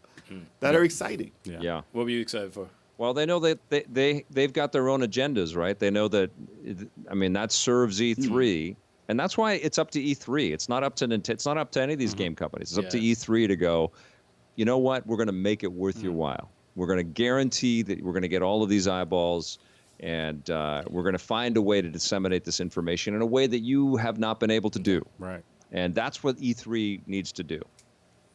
that are exciting. Yeah. What were you excited for? Well, they know that they've got their own agendas, right? They know that, I mean, that serves E3, and that's why it's up to E3. It's not up to It's not up to any of these game companies. It's up to Yes. E3 to go, you know what? We're going to make it worth your while. We're going to guarantee that we're going to get all of these eyeballs, and we're going to find a way to disseminate this information in a way that you have not been able to do. right. And that's what E3 needs to do.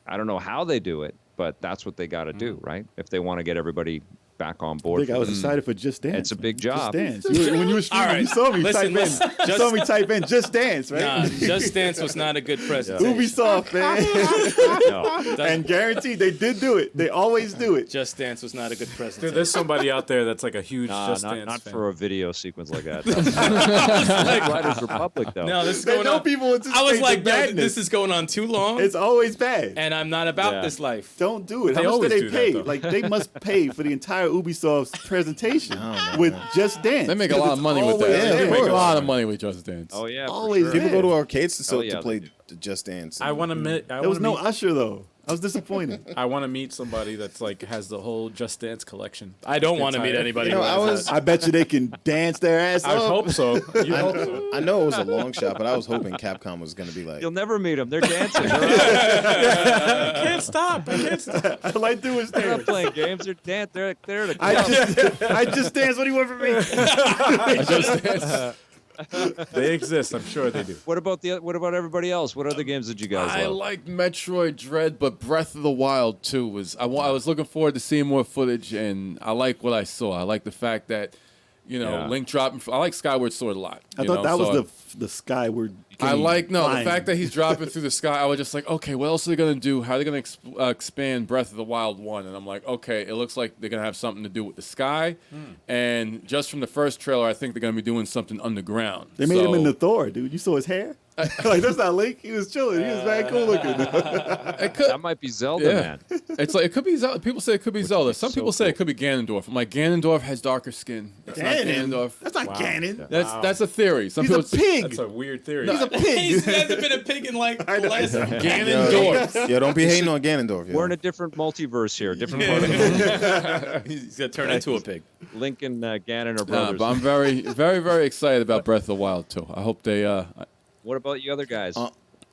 I don't know how they do it, but that's what they got to do, right? If they want to get everybody back on I board. think I was excited for Just Dance. It's a man. big job. Just Dance. When you were streaming, All right. you saw me Listen, type listen. in. You saw me type in Just Dance, right? Nah, Just Dance was not a good presentation. Ubisoft, man. No. And guaranteed, they did do it. They always do it. Just Dance was not a good Dude, presentation. there's somebody out there that's like a huge Just not, Dance not fan. for a video sequence like that. Like Riders Republic, though. No, this is They going know on. people anticipate I was the like, no, badness. this is going on too long, It's always bad. and I'm not about Yeah. this life. Don't do it. They How much always do they do that, pay? though. Like they must pay for the entire Ubisoft's presentation with Just Dance. They make a because lot of it's money with that. always Yeah, there. they make a lot of money with Just Dance. Oh, yeah. for Always sure. there. People go to arcades to, Hell yeah, to play they Just Dance. I want to meet. There was no Usher though. I was disappointed. I want to meet somebody that's like has the whole Just Dance collection. I don't want to meet Entire- anybody. You know, who I has was- that. I bet you they can dance their ass I off. hope so. You hope so. I know it was a long shot, but I was hoping Capcom was going to be like, You'll never meet them. They're dancing. They're I can't stop. I can't stop. All I do is not dance. playing games. They're dance. They're at a I club. I just dance. What do you want from me? They exist. I'm sure they do. What about everybody else? What other games did you guys I love? liked Metroid Dread, but Breath of the Wild 2 was. I was looking forward to seeing more footage, and I like what I saw. I like the fact that, Yeah. Link dropping. I like Skyward Sword a lot. I you thought know, that so was the Skyward. I game like flying. the fact that he's dropping through the sky. I was just like, okay, what else are they gonna do? How are they gonna expand Breath of the Wild 1? And I'm like, okay, it looks like they're gonna have something to do with the sky. And just from the first trailer, I think they're gonna be doing something underground. They made him So- into Thor, dude. You saw his hair? Like that's not Link. He was chilling. He was very cool looking. It could, That might be Zelda, yeah. man. It's like it could be Zelda. People say it could be Zelda. Some so people say cool. it could be Ganondorf. I'm like, Ganondorf has darker skin. It's not Ganondorf. That's not Ganon. That's a theory. Some He's a people pig. That's a weird theory. He's a He pig. hasn't been a pig in like the last. Ganondorf. yo, don't be hating on Ganondorf. Yo. We're in a different multiverse here. Different part of the He's gonna turn into a pig. Link and Ganon are Nah, brothers. but I'm very, very, very excited about Breath of the Wild too. I hope they. What about you other guys?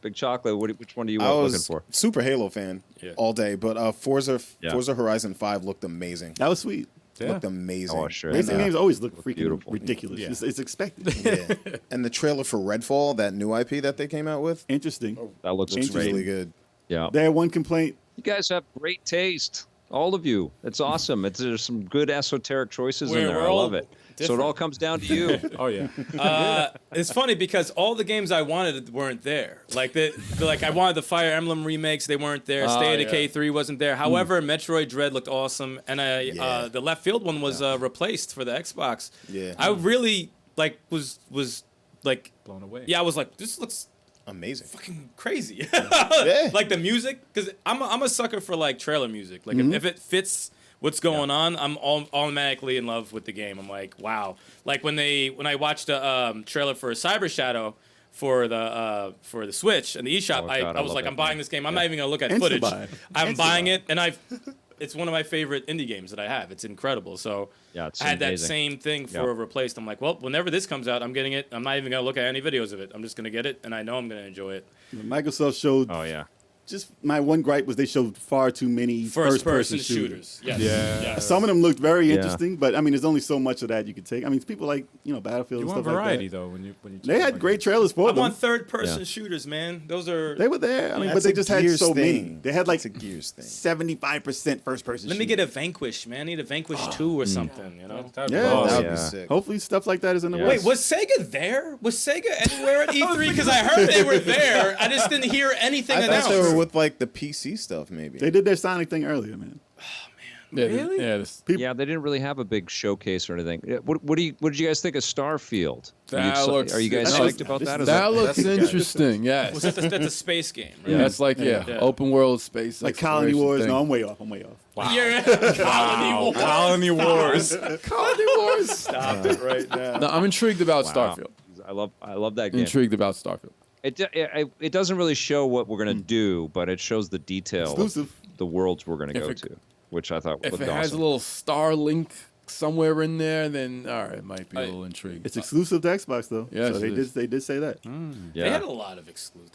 Big Chocolate. Which one are you I looking was for? super Halo fan all day, but Forza Yeah. Horizon 5 looked amazing. That was sweet. Looked amazing. Oh, sure. Racing Yeah. games always look freaking beautiful. ridiculous. Yeah. It's expected. Yeah. And the trailer for Redfall, that new IP that they came out with, Interesting. That looks looks great. really good. Yeah. They had one complaint. You guys have great taste. All of you. It's awesome. There's some good esoteric choices in there. We're I all love it. So it different. all comes down to you. Oh yeah. It's funny because all the games I wanted weren't there. Like like I wanted the Fire Emblem remakes, they weren't there. State of Decay 3 wasn't there. However, Metroid Dread looked awesome, and the Left Field one was replaced for the Xbox. Yeah. I really was like Blown away. yeah, I was like, this looks Amazing. fucking crazy. Yeah. Like the music, because I'm a sucker for like trailer music. Like if it fits what's going on, I'm automatically in love with the game. I'm like, wow. Like when I watched the trailer for Cyber Shadow for the Switch and the eShop, God, I was love like, that I'm buying game. this game. I'm not even gonna look at Insta footage. buy. I'm Insta buying buy. it, and it's one of my favorite indie games that I have. It's incredible. So Yeah, it's I had that amazing. same thing for Yep. Replaced. I'm like, well, whenever this comes out, I'm getting it. I'm not even gonna look at any videos of it. I'm just gonna get it, and I know I'm gonna enjoy it. Microsoft showed. Oh yeah. Just my one gripe was they showed far too many First-person shooters. shooters. Yes. Yeah. Yes. Some of them looked very Yeah. interesting, but I mean, there's only so much of that you could take. I mean, people like Battlefield You and want stuff variety like that. though when you. They had great trailers for I them. want third-person Yeah. shooters, man. Those are. They were there. I mean, but That's they a just had Gears so many. thing. They had like It's a Gears thing. 75% first person. Let me get a Vanquish, man. I need a Vanquish 2 or something, you know? That'd be Yeah. awesome. That would Yeah. be sick. Hopefully, stuff like that is in the Yeah. works. Wait, was Sega there? Was Sega anywhere at E3? Because I heard they were there. I just didn't hear anything I announced. thought they were with like the PC stuff, maybe. They did their Sonic thing earlier, man. Yeah, Really? Yeah, they didn't really have a big showcase or anything. What did you guys think of Starfield? Are you guys no, psyched about that? That looks interesting. Yes. Was that's a space game, right? Yeah. That's like Yeah. open world space. Like Colony exploration Wars. thing. No, I'm way off. Wow. Yeah. Colony Wars. Colony Wars. Colony Wars. Stop it right now. No, I'm intrigued about Wow. Starfield. I love that game. Intrigued about Starfield. It doesn't really show what we're gonna do, but it shows the detail Exclusive. of the worlds we're gonna If go it- to, which I thought If looked it has a awesome. little Starlink somewhere in there, then all right, it might be a little intrigued. It's exclusive to Xbox, though. Yes, so it is. they did say that. They Yeah. had a lot of exclusives.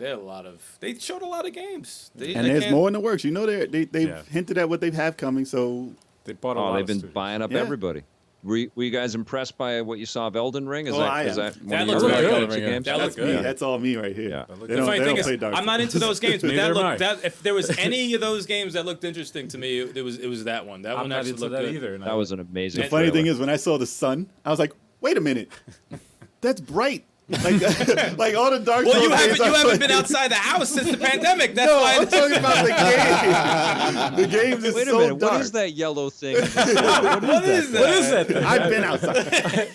They showed a lot of games. And there's more in the works. You know, they've Yeah. hinted at what they have coming. So They bought a Oh, lot they've of been studios. buying up Yeah. everybody. Were you guys impressed by what you saw of Elden Ring? Is Oh, that I am. one That of looks your very favorite good. games? That that's looks me. good. That's all me right here. Yeah. They The don't, funny they thing don't is, play Dark I'm not Souls. into those games, but Neither am I. if there was any of those games that looked interesting to me, it was that one. That I'm one not actually into looked that good. either. That was an amazing. The funny trailer. thing is, when I saw the sun, I was like, "Wait a minute, that's bright." Like, like all the Dark Well, Souls you games I haven't played- been outside the house since the pandemic. That's No, why. I'm talking about the game. The games is Wait a so minute. dark. What is that yellow thing? What is that? I've been outside,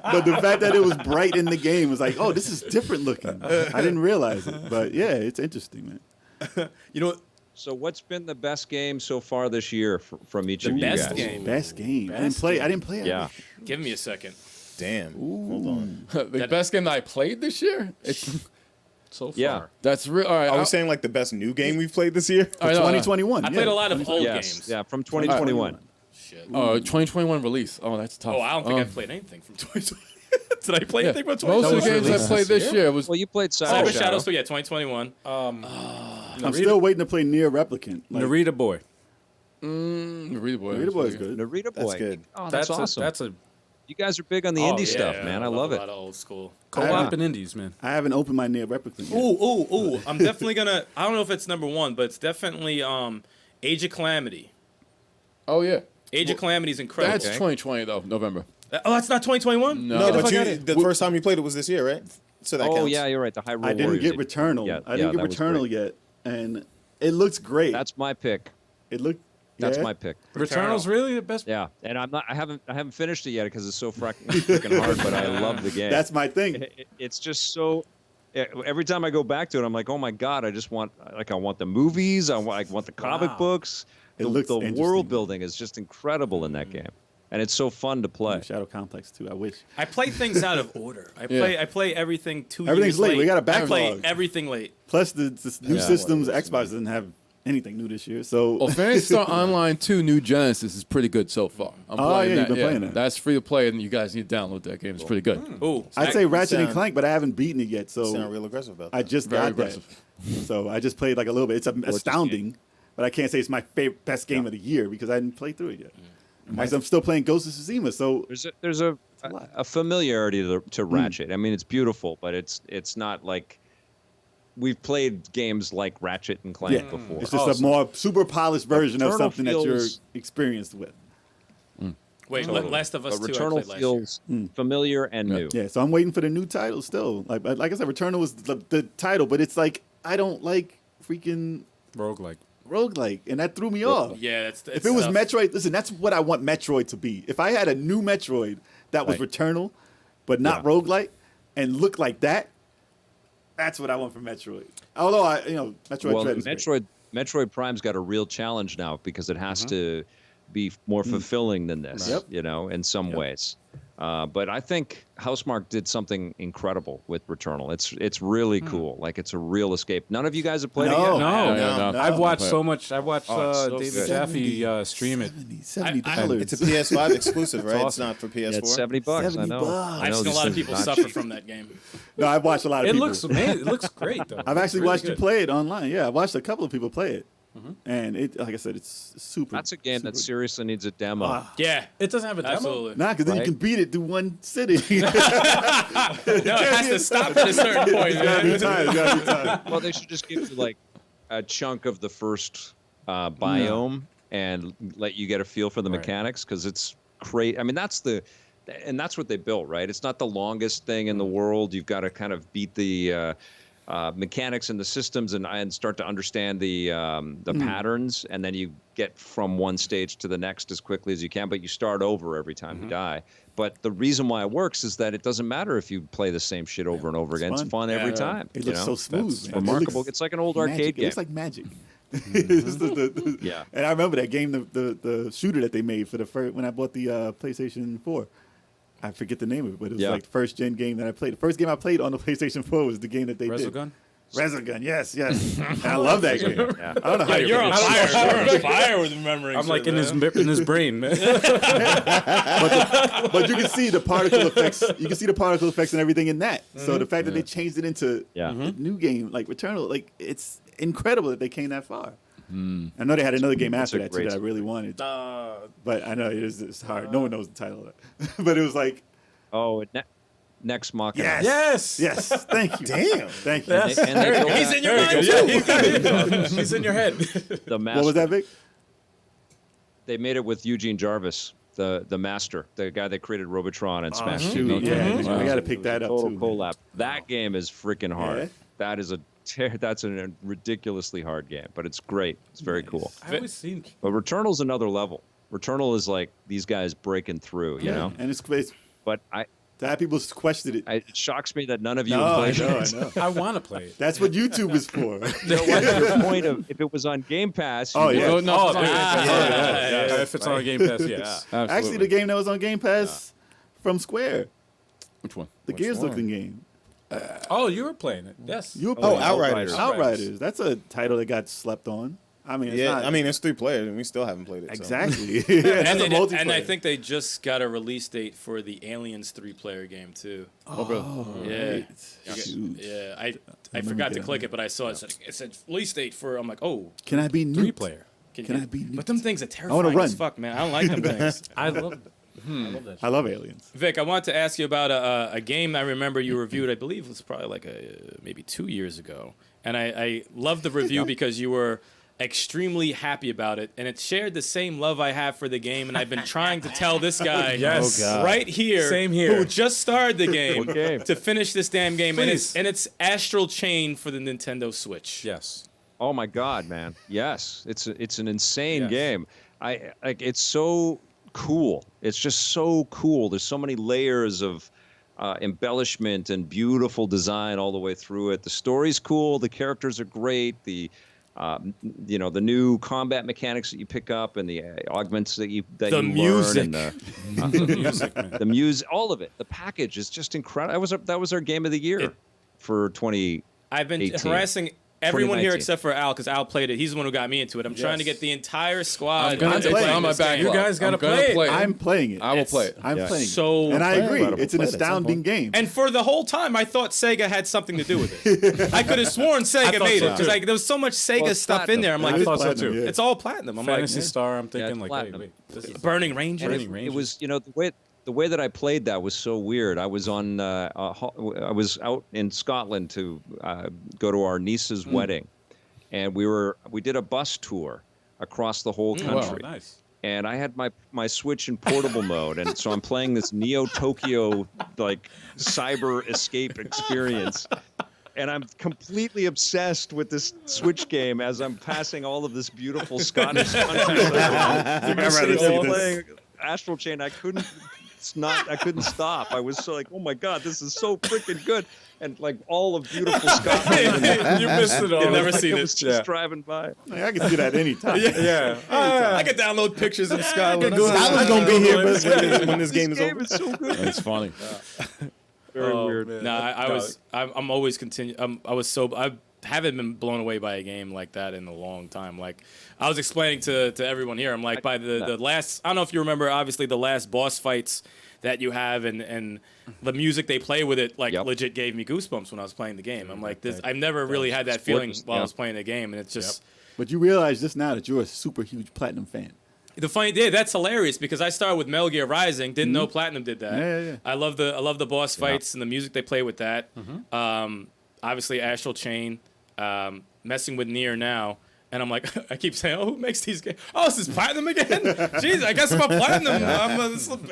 but the fact that it was bright in the game was like, "Oh, this is different looking." I didn't realize it, but yeah, it's interesting, man. You know what? So, what's been the best game so far this year from each The of you best guys? game. Best game. I didn't play it. Yeah. Give me a second. Damn. Hold on. The best game that I played this year. It's so far. Yeah. that's real. All right. Are we saying like the best new game we've played this year? I know, 2021. I played a lot of old Yes. games. Yeah. From 2021. Shit. 2021 release. Oh, that's tough. Oh, I don't think I've played anything from 2020. Did I play anything from Most of the 2020? games I released played this year was. Well, you played Cyber Cyber Shadow. Shadow, so yeah, 2021. I'm still waiting to play Near Replicant. Like, Narita Boy. Narita Boy. Narita Boy is good. Narita Boy. That's good. Oh, that's awesome. That's a You guys are big on the Oh, indie yeah, stuff, man. I love a it. lot of old school. co-op in indies, man. I haven't opened my Near Replicant yet. Ooh. I'm definitely gonna. I don't know if it's number one, but it's definitely Age of Calamity. Oh yeah. Age of Calamity is incredible. That's 2020 though, November. Oh, that's not 2021. No. No, Get the but fuck outta the first time you played it was this year, right? So that Oh counts. yeah, you're right. The Hyrule I didn't Warriors. get Returnal. Yeah, I didn't that get was Returnal great. yet, and it looks great. That's my pick. it looked. That's yeah? my pick. Returnal's really the best. Yeah, and I haven't finished it yet because it's so freaking hard. But I love the game. That's my thing. It's just so. Every time I go back to it, I'm like, oh my god! I just want I want the movies. I want the comic Wow. books. It The looks world interesting. building is just incredible in that game, and it's so fun to play. Shadow Complex too. I wish. I play things out of order. I play everything 2 Everything's years late. late. We got a I play backlog. everything late. Plus the new Yeah. systems. Xbox doesn't have anything new this year, so. Well, Phantasy Star Online 2 New Genesis is pretty good so far. I'm Oh, playing yeah, that. you've been playing that. That's free to play, and you guys need to download that game. It's pretty good. Ooh, I'd say Ratchet and sound- Clank, but I haven't beaten it yet. Sound So real aggressive about that. I just Very got aggressive. that. So I just played like a little bit. It's astounding, but I can't say it's my favorite best game of the year because I didn't play through it yet. I'm still playing Ghost of Tsushima, so There's a familiarity to Ratchet. I mean, it's beautiful, but it's not like we've played games like Ratchet and Clank yeah, before. it's just a more super polished version of Returnal something that you're feels- experienced with. wait, Totally. Last of Us But 2 I Returnal played last year. feels familiar and new. Yeah, so I'm waiting for the new title still. Like I said, Returnal was the title, but it's like I don't like freaking Roguelike. roguelike, and that threw me off. Yeah, that's If it was Metroid, listen, that's what I want Metroid to be. If I had a new Metroid that was Right. Returnal, but not Yeah. roguelike, and looked like that, that's what I want from Metroid. Although Metroid Well, Dread is great. Metroid Prime's got a real challenge now because it has to be more fulfilling than this, Yep. you know, in some ways. But I think Housemarque did something incredible with Returnal. It's really cool. Like, it's a real escape. None of you guys have played it yet? No. I've watched so much. I watched so David good. Jaffe stream it. $70. It's a PS5 exclusive, right? It's awesome. not for PS4. Yeah, it's $70. I know. $70. I've seen a lot of people suffer from that game. No, I've watched a lot of It people. looks amazing. It looks great though. I've actually Really watched you good. play it online. Yeah, I watched a couple of people play it, and it, like I said, it's super. That's a game that super- seriously needs a demo. Yeah, It doesn't have a demo. absolutely. Nah, because then you Right? can beat it through one sitting. No, it has to stop at a certain point. Gotta Man. be time. Gotta be time. Well, they should just give you like a chunk of the first biome and let you get a feel for the Right. mechanics, because it's great. I mean, that's what they built, right? It's not the longest thing in the world. You've got to kind of beat the mechanics and the systems and start to understand the patterns, and then you get from one stage to the next as quickly as you can, but you start over every time you die. But the reason why it works is that it doesn't matter if you play the same shit over and over again. It's fun every time. It you looks know? so smooth. That's man. It remarkable. looks It's like an old magic. arcade It game. looks like magic. It's Yeah. And I remember that game, the shooter that they made for the first when I bought the PlayStation 4. I forget the name of it, but it was Yeah. like the first gen game that I played. The first game I played on the PlayStation 4 was the game that they did. Resogun? Resogun, yes. And I love that game. Yeah. I don't know how You're on fire. You're on fire with remembering. I'm like shit, in man. his brain, man. But you can see the particle effects. You can see the particle effects and everything in that. So the fact that they changed it into Yeah. a new game like Returnal, like it's incredible that they came that far. I know they had another game after a that too great that I really wanted, but I know it's hard. No one knows the title of it. But it was like, Oh, Next Machina. yes. Thank you. Damn. Thank you. And they built He's that- in your mind. He's in your head. the master. What was that, Vic? They made it with Eugene Jarvis, the master, the guy that created Robotron and Smash Shoot, 2. yeah, I got to pick that up Total too. collab. That game is freaking hard. Yeah? That is that's a ridiculously hard game, but it's great. It's very cool. I always seen. But Returnal's another level. Returnal is like these guys breaking through, you know. And it's But to have people questioned it. it shocks me that none of you No, have I played know, it. I know. I want to play it. That's what YouTube is for. You know what? Your point of if it was on Game Pass, you Oh, would. yeah. Oh, no, yeah, yeah, if it's on Game Pass, yes. Actually, the game that was on Game Pass from Square, Which one? the Gears looking game. Oh, you were playing it. Yes. You were Oh, playing Outriders. Outriders. That's a title that got slept on. I mean, it's Yeah, not, I mean, it's 3 players, and we still haven't played it. so. exactly. That's And, a multiplayer. and I think they just got a release date for the Aliens 3-player game too. Yeah. Shoot. Yeah, I remember forgot to that. click it, but I saw it said release date for. I'm like, oh, Can I be new? 3-player. Can I be nuked? But them things are wanna terrifying as run. fuck, man. I don't like them things. I love that. I love aliens. Vic, I want to ask you about a game I remember you reviewed. I believe it was probably like maybe 2 years ago, and I loved the review because you were extremely happy about it, and it shared the same love I have for the game. And I've been trying to tell this guy, Yes. Oh, God. right here, Same here. who just started the game, What game? to finish this damn game, Please. and it's Astral Chain for the Nintendo Switch. Yes. Oh my God, man! Yes, it's an insane Yes. game. It's so cool. It's just so cool. There's so many layers of embellishment and beautiful design all the way through it. The story's cool. The characters are great. The the new combat mechanics that you pick up and the augments that you music. learn and The music, man. the music, all of it. The package is just incredible. That was our game of the year for 20. I've been 18. harassing everyone here 2019. except for Al, because Al played it. He's the one who got me into it. I'm trying to get the entire squad. I'm gonna into take it playing on my this back. game. You guys gotta play it. I'm playing it. I will play it. I'm Yes. playing it. So And I agree. incredible. It's an Play it at some astounding point. game. And for the whole time, I thought Sega had something to do with it. I could have sworn Sega thought made so, it because too. there was so much Sega Well, it's stuff in there. I'm like, It is I thought so, platinum, too. yeah. it's all platinum. I'm Fantasy like, Star. I'm Yeah, thinking it's like, platinum. wait. This is Burning Rangers. Burning Rangers. It was, the way that I played that was so weird. I was on, I was out in Scotland to go to our niece's wedding, and we did a bus tour across the whole Wow, country. nice. And I had my Switch in portable mode, and so I'm playing this Neo Tokyo like cyber escape experience. And I'm completely obsessed with this Switch game as I'm passing all of this beautiful Scottish countryside. I'm sitting there playing Astral Chain. I couldn't I couldn't stop. I was so like, oh my God, this is so freaking good. And like all of beautiful Scotland. You missed it all. You've never Like, seen I it. was just driving by. Like, I can see that anytime. Yeah. I could download pictures of Scotland. Scotland's gonna be here when this game is Game over. is so good. It's funny. Very weird. Man. No, I'm always I haven't been blown away by a game like that in a long time. Like I was explaining to everyone here, I'm like by the last, I don't know if you remember, obviously the last boss fights that you have and the music they play with it, like legit gave me goosebumps when I was playing the game. I'm like, I've never really had that feeling while I was playing the game, and it's just. But you realize just now that you're a super huge Platinum fan. The funny, that's hilarious because I started with Metal Gear Rising, didn't know Platinum did that. Yeah. I love the boss fights and the music they play with that. Obviously, Astral Chain, messing with Nier now, and I'm like, I keep saying, who makes these games? Oh, this is Platinum again? Jeez, I guess I'm a Platinum.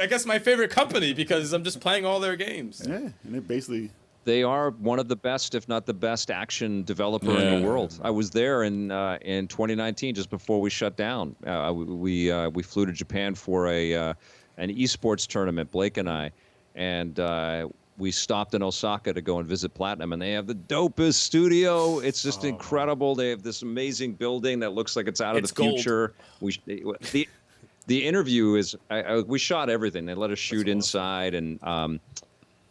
I guess my favorite company because I'm just playing all their games. Yeah, and they're basically. They are one of the best, if not the best, action developer in the world. I was there in 2019, just before we shut down. We flew to Japan for an esports tournament, Blake and I, and we stopped in Osaka to go and visit Platinum, and they have the dopest studio. It's just incredible. They have this amazing building that looks like it's out of the future. The interview is we shot everything. They let us shoot inside, and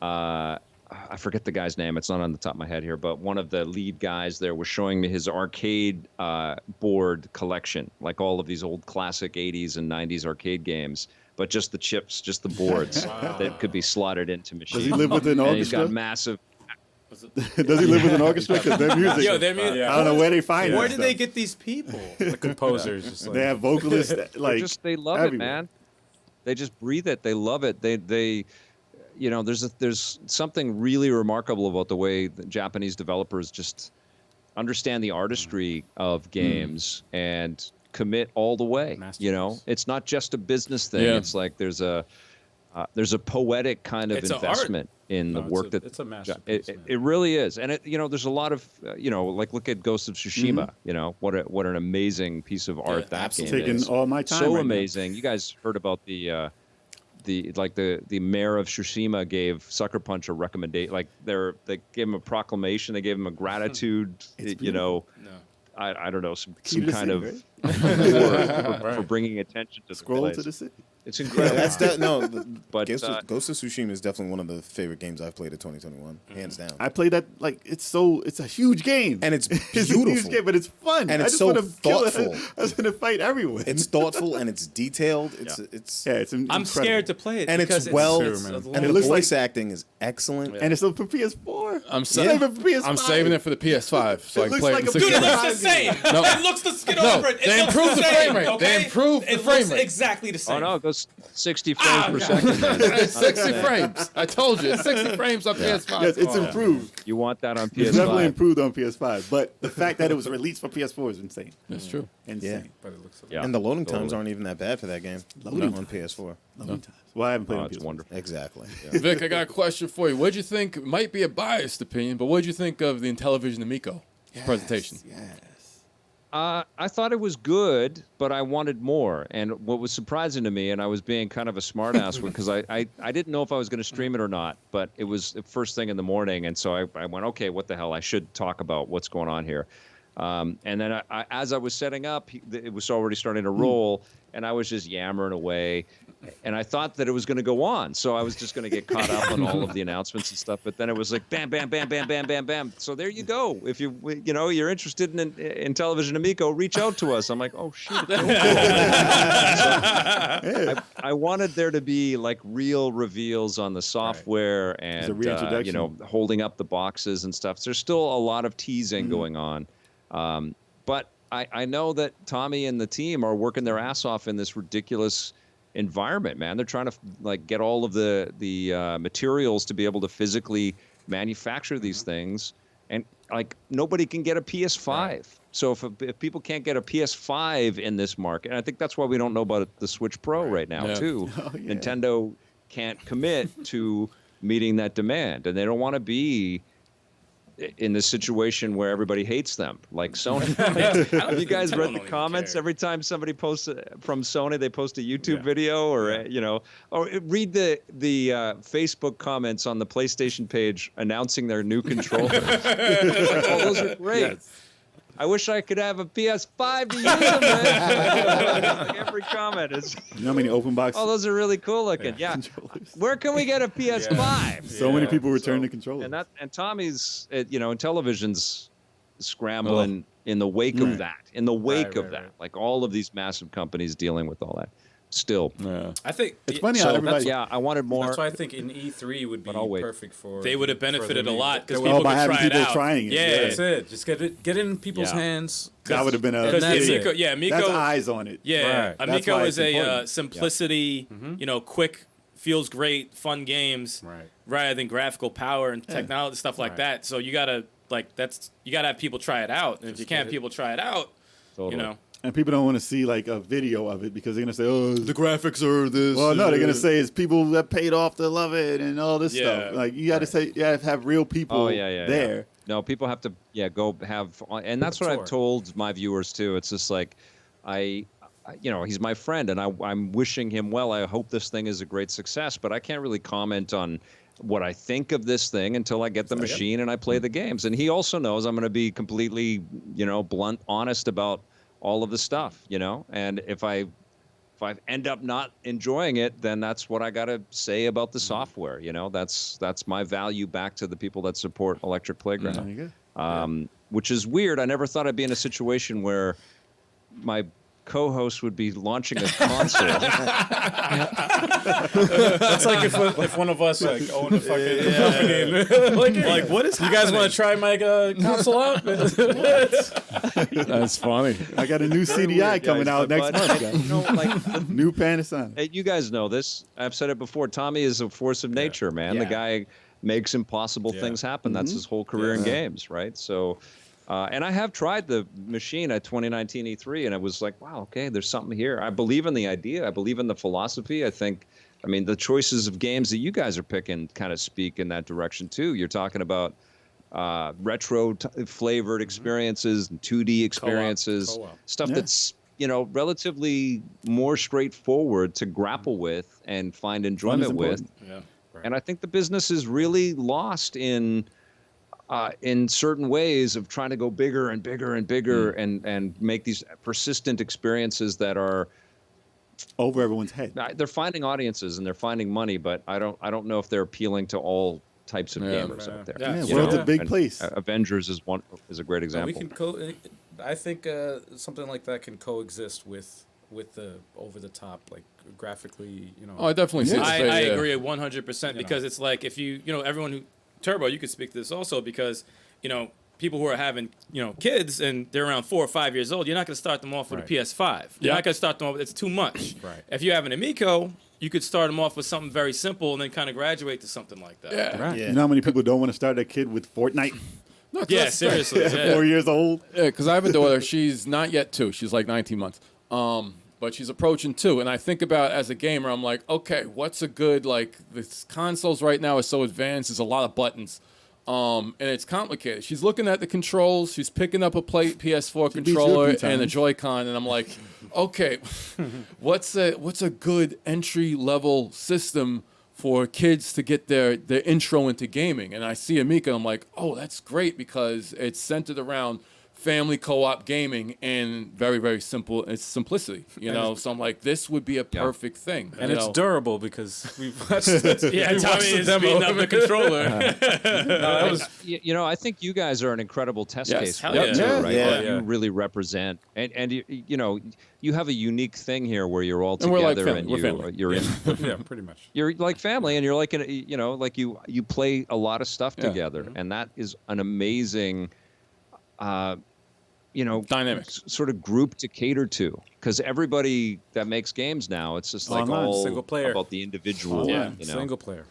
I forget the guy's name. It's not on the top of my head here, but one of the lead guys there was showing me his arcade board collection, like all of these old classic 80s and 90s arcade games, but just the chips, just the boards that could be slotted into machines. Does he live with an and orchestra? he's got massive. Does he live with an orchestra? Because their music. Yo, their music. I don't know where they find it. Where did they get these people? The composers. Just like, They have vocalists like They love everywhere. it, man. They just breathe it. They love it. They you know, there's something really remarkable about the way the Japanese developers just understand the artistry of games and commit all the way. You know, it's not just a business thing. Yeah. It's like there's a poetic kind of It's a investment in the work that it's a masterpiece. it really is. And it, you know, there's a lot of like look at Ghost of Tsushima. You know, what an amazing piece of art that game taking is. all my time. So right now. amazing. You guys heard about the mayor of Tsushima gave Sucker Punch a recommendation. Like they gave him a proclamation. They gave him a gratitude. I don't know, some kind of award for bringing attention to Scroll the to place. the city. It's incredible. But But, Ghost of Tsushima is definitely one of the favorite games I've played in 2021, hands down. I play that like it's a huge game. And it's It's a huge beautiful. game, but it's fun. And I it's just so wanna kill it. thoughtful. I just want to fight everyone. It's thoughtful and it's detailed. It's it's I'm incredible. scared to play it and because it's well it's and it the looks voice like- acting is excellent. And it's for PS4. I'm It's not even for PS5. I'm saving it for the PS5 so I can looks play like it in a- 60 Dude, it frames. looks the same. No. It looks skid No, over it. It they looks improved the same, frame rate. They okay? improved the it frame looks rate. exactly the same. Oh no, it goes 60 frames per second. man. It's 60 frames. I told you, it's 60 frames on PS5. Yes, it's improved. You want that on It's definitely PS5. improved on PS5. But the fact that it was released for PS4 is insane. That's true. Insane. but it looks Yeah. And the loading times Totally. aren't even that bad for that game. Loading on PS4. Loading times. Well, I haven't played Oh, on it's PS4. wonderful. Exactly. Vic, I got a question for you. What'd you think? It might be a biased opinion, but what'd you think of the Intellivision Amico presentation? Yes. I thought it was good, but I wanted more. And what was surprising to me, and I was being kind of a smartass because I didn't know if I was going to stream it or not, but it was the first thing in the morning. And so I went, okay, what the hell? I should talk about what's going on here. And then as I was setting up, it was already starting to roll, and I was just yammering away. And I thought that it was going to go on, so I was just going to get caught up on all of the announcements and stuff. But then it was like bam, bam, bam, bam, bam, bam, bam. So there you go. If you're interested in Intellivision Amico, reach out to us. I'm like, oh shit. I wanted there to be like real reveals on the software It's a and reintroduction. holding up the boxes and stuff. So there's still a lot of teasing going on. But I know that Tommy and the team are working their ass off in this ridiculous environment, man. They're trying to like get all of the materials to be able to physically manufacture these things, and like nobody can get a PS5. Right. So if people can't get a PS5 in this market, and I think that's why we don't know about the Switch Pro right now too. Nintendo can't commit to meeting that demand, and they don't want to be in this situation where everybody hates them, like Sony. Have you guys read the comments every time somebody posts from Sony? They post a YouTube video, or or read the Facebook comments on the PlayStation page announcing their new controllers. Oh, those are great. Yes. I wish I could have a PS5 to use them, man. Every comment is. You know how many open box? Oh, those are really cool looking. Yeah. Where can we get a PS5? So many people return the controllers. And Tommy's, Intellivision's scrambling in the wake of that. In the wake of that, like all of these massive companies dealing with all that. Still, I think it's funny how everybody. Yeah, I wanted more. That's why I think in E3 would be perfect for. They would have benefited a lot because people could try having it people out. trying it. Yeah, that's it. Just get it in people's hands. That would have been a. Amico, that's eyes on it. Yeah, right. Amico is a simplicity. Quick, feels great, fun games. Right. Rather than graphical power and technology stuff like that. So you gotta have people try it out. And if you can't have people try it out, And people don't want to see like a video of it because they're gonna say, "Oh, The graphics are this. well, no, they're gonna say it's people that paid off to love it and all this stuff." Like you got to say, you got to have real people there. Yeah. No, people have to go have, and that's what I've told my viewers too. It's just like, he's my friend, and I'm wishing him well. I hope this thing is a great success, but I can't really comment on what I think of this thing until I get the machine and I play the games. And he also knows I'm going to be completely, blunt, honest about all of the stuff, and if I end up not enjoying it, then that's what I got to say about the software. That's my value back to the people that support Electric Playground. There you go. Which is weird. I never thought I'd be in a situation where my co-host would be launching a console. That's like if one of us owned a fucking company. Like what is? You guys want to try my console out? That's funny. I got a new CDI coming out next month. Guys. New Panasonic. You guys know this. I've said it before. Tommy is a force of nature, man. The guy makes impossible things happen. That's his whole career in games, right? So. And I have tried the machine at 2019 E3, and it was like, wow, okay, there's something here. I believe in the idea. I believe in the philosophy. I mean, the choices of games that you guys are picking kind of speak in that direction, too. You're talking about retro-flavored experiences and 2D experiences, stuff that's, relatively more straightforward to grapple with and find enjoyment with. Yeah. Right. And I think the business is really lost in certain ways of trying to go bigger and bigger and bigger and make these persistent experiences that are over everyone's head. They're finding audiences and they're finding money, but I don't know if they're appealing to all types of gamers out there. World's a big place. Avengers is a great example. I think something like that can coexist with the over the top, like graphically, Oh, I definitely see. I agree 100% because it's like if everyone who Turbo, you could speak to this also because, people who are having, kids and they're around 4 or 5 years old, you're not going to start them off with a PS5. You're not going to start them off. It's too much. Right. If you have an Amico, you could start them off with something very simple and then kind of graduate to something like that. Yeah. Right. You know how many people don't want to start their kid with Fortnite? No, seriously. Yeah. 4 years old. Yeah, because I have a daughter. She's not yet 2. She's like 19 months. But she's approaching 2. And I think about as a gamer, I'm like, okay, what's a good, the consoles right now are so advanced. There's a lot of buttons. And it's complicated. She's looking at the controls. She's picking up a PS4 controller and a Joy-Con. And I'm like, okay, what's a good entry-level system for kids to get their intro into gaming? And I see Amico. I'm like, oh, that's great because it's centered around family co-op gaming and very, very simple. It's simplicity, So I'm like, this would be a perfect thing. And it's durable because we've watched Tommy is beating up the controller. I think you guys are an incredible test case for that too, right? Yeah. You really represent, and you have a unique thing here where you're all And we're like together family. We're family. you're in. Yeah, pretty much. You're like family, and you're like you play a lot of stuff together, and that is an amazing. Dynamic sort of group to cater to, because everybody that makes games now, it's just like Online, all single player. about the individual, Single player.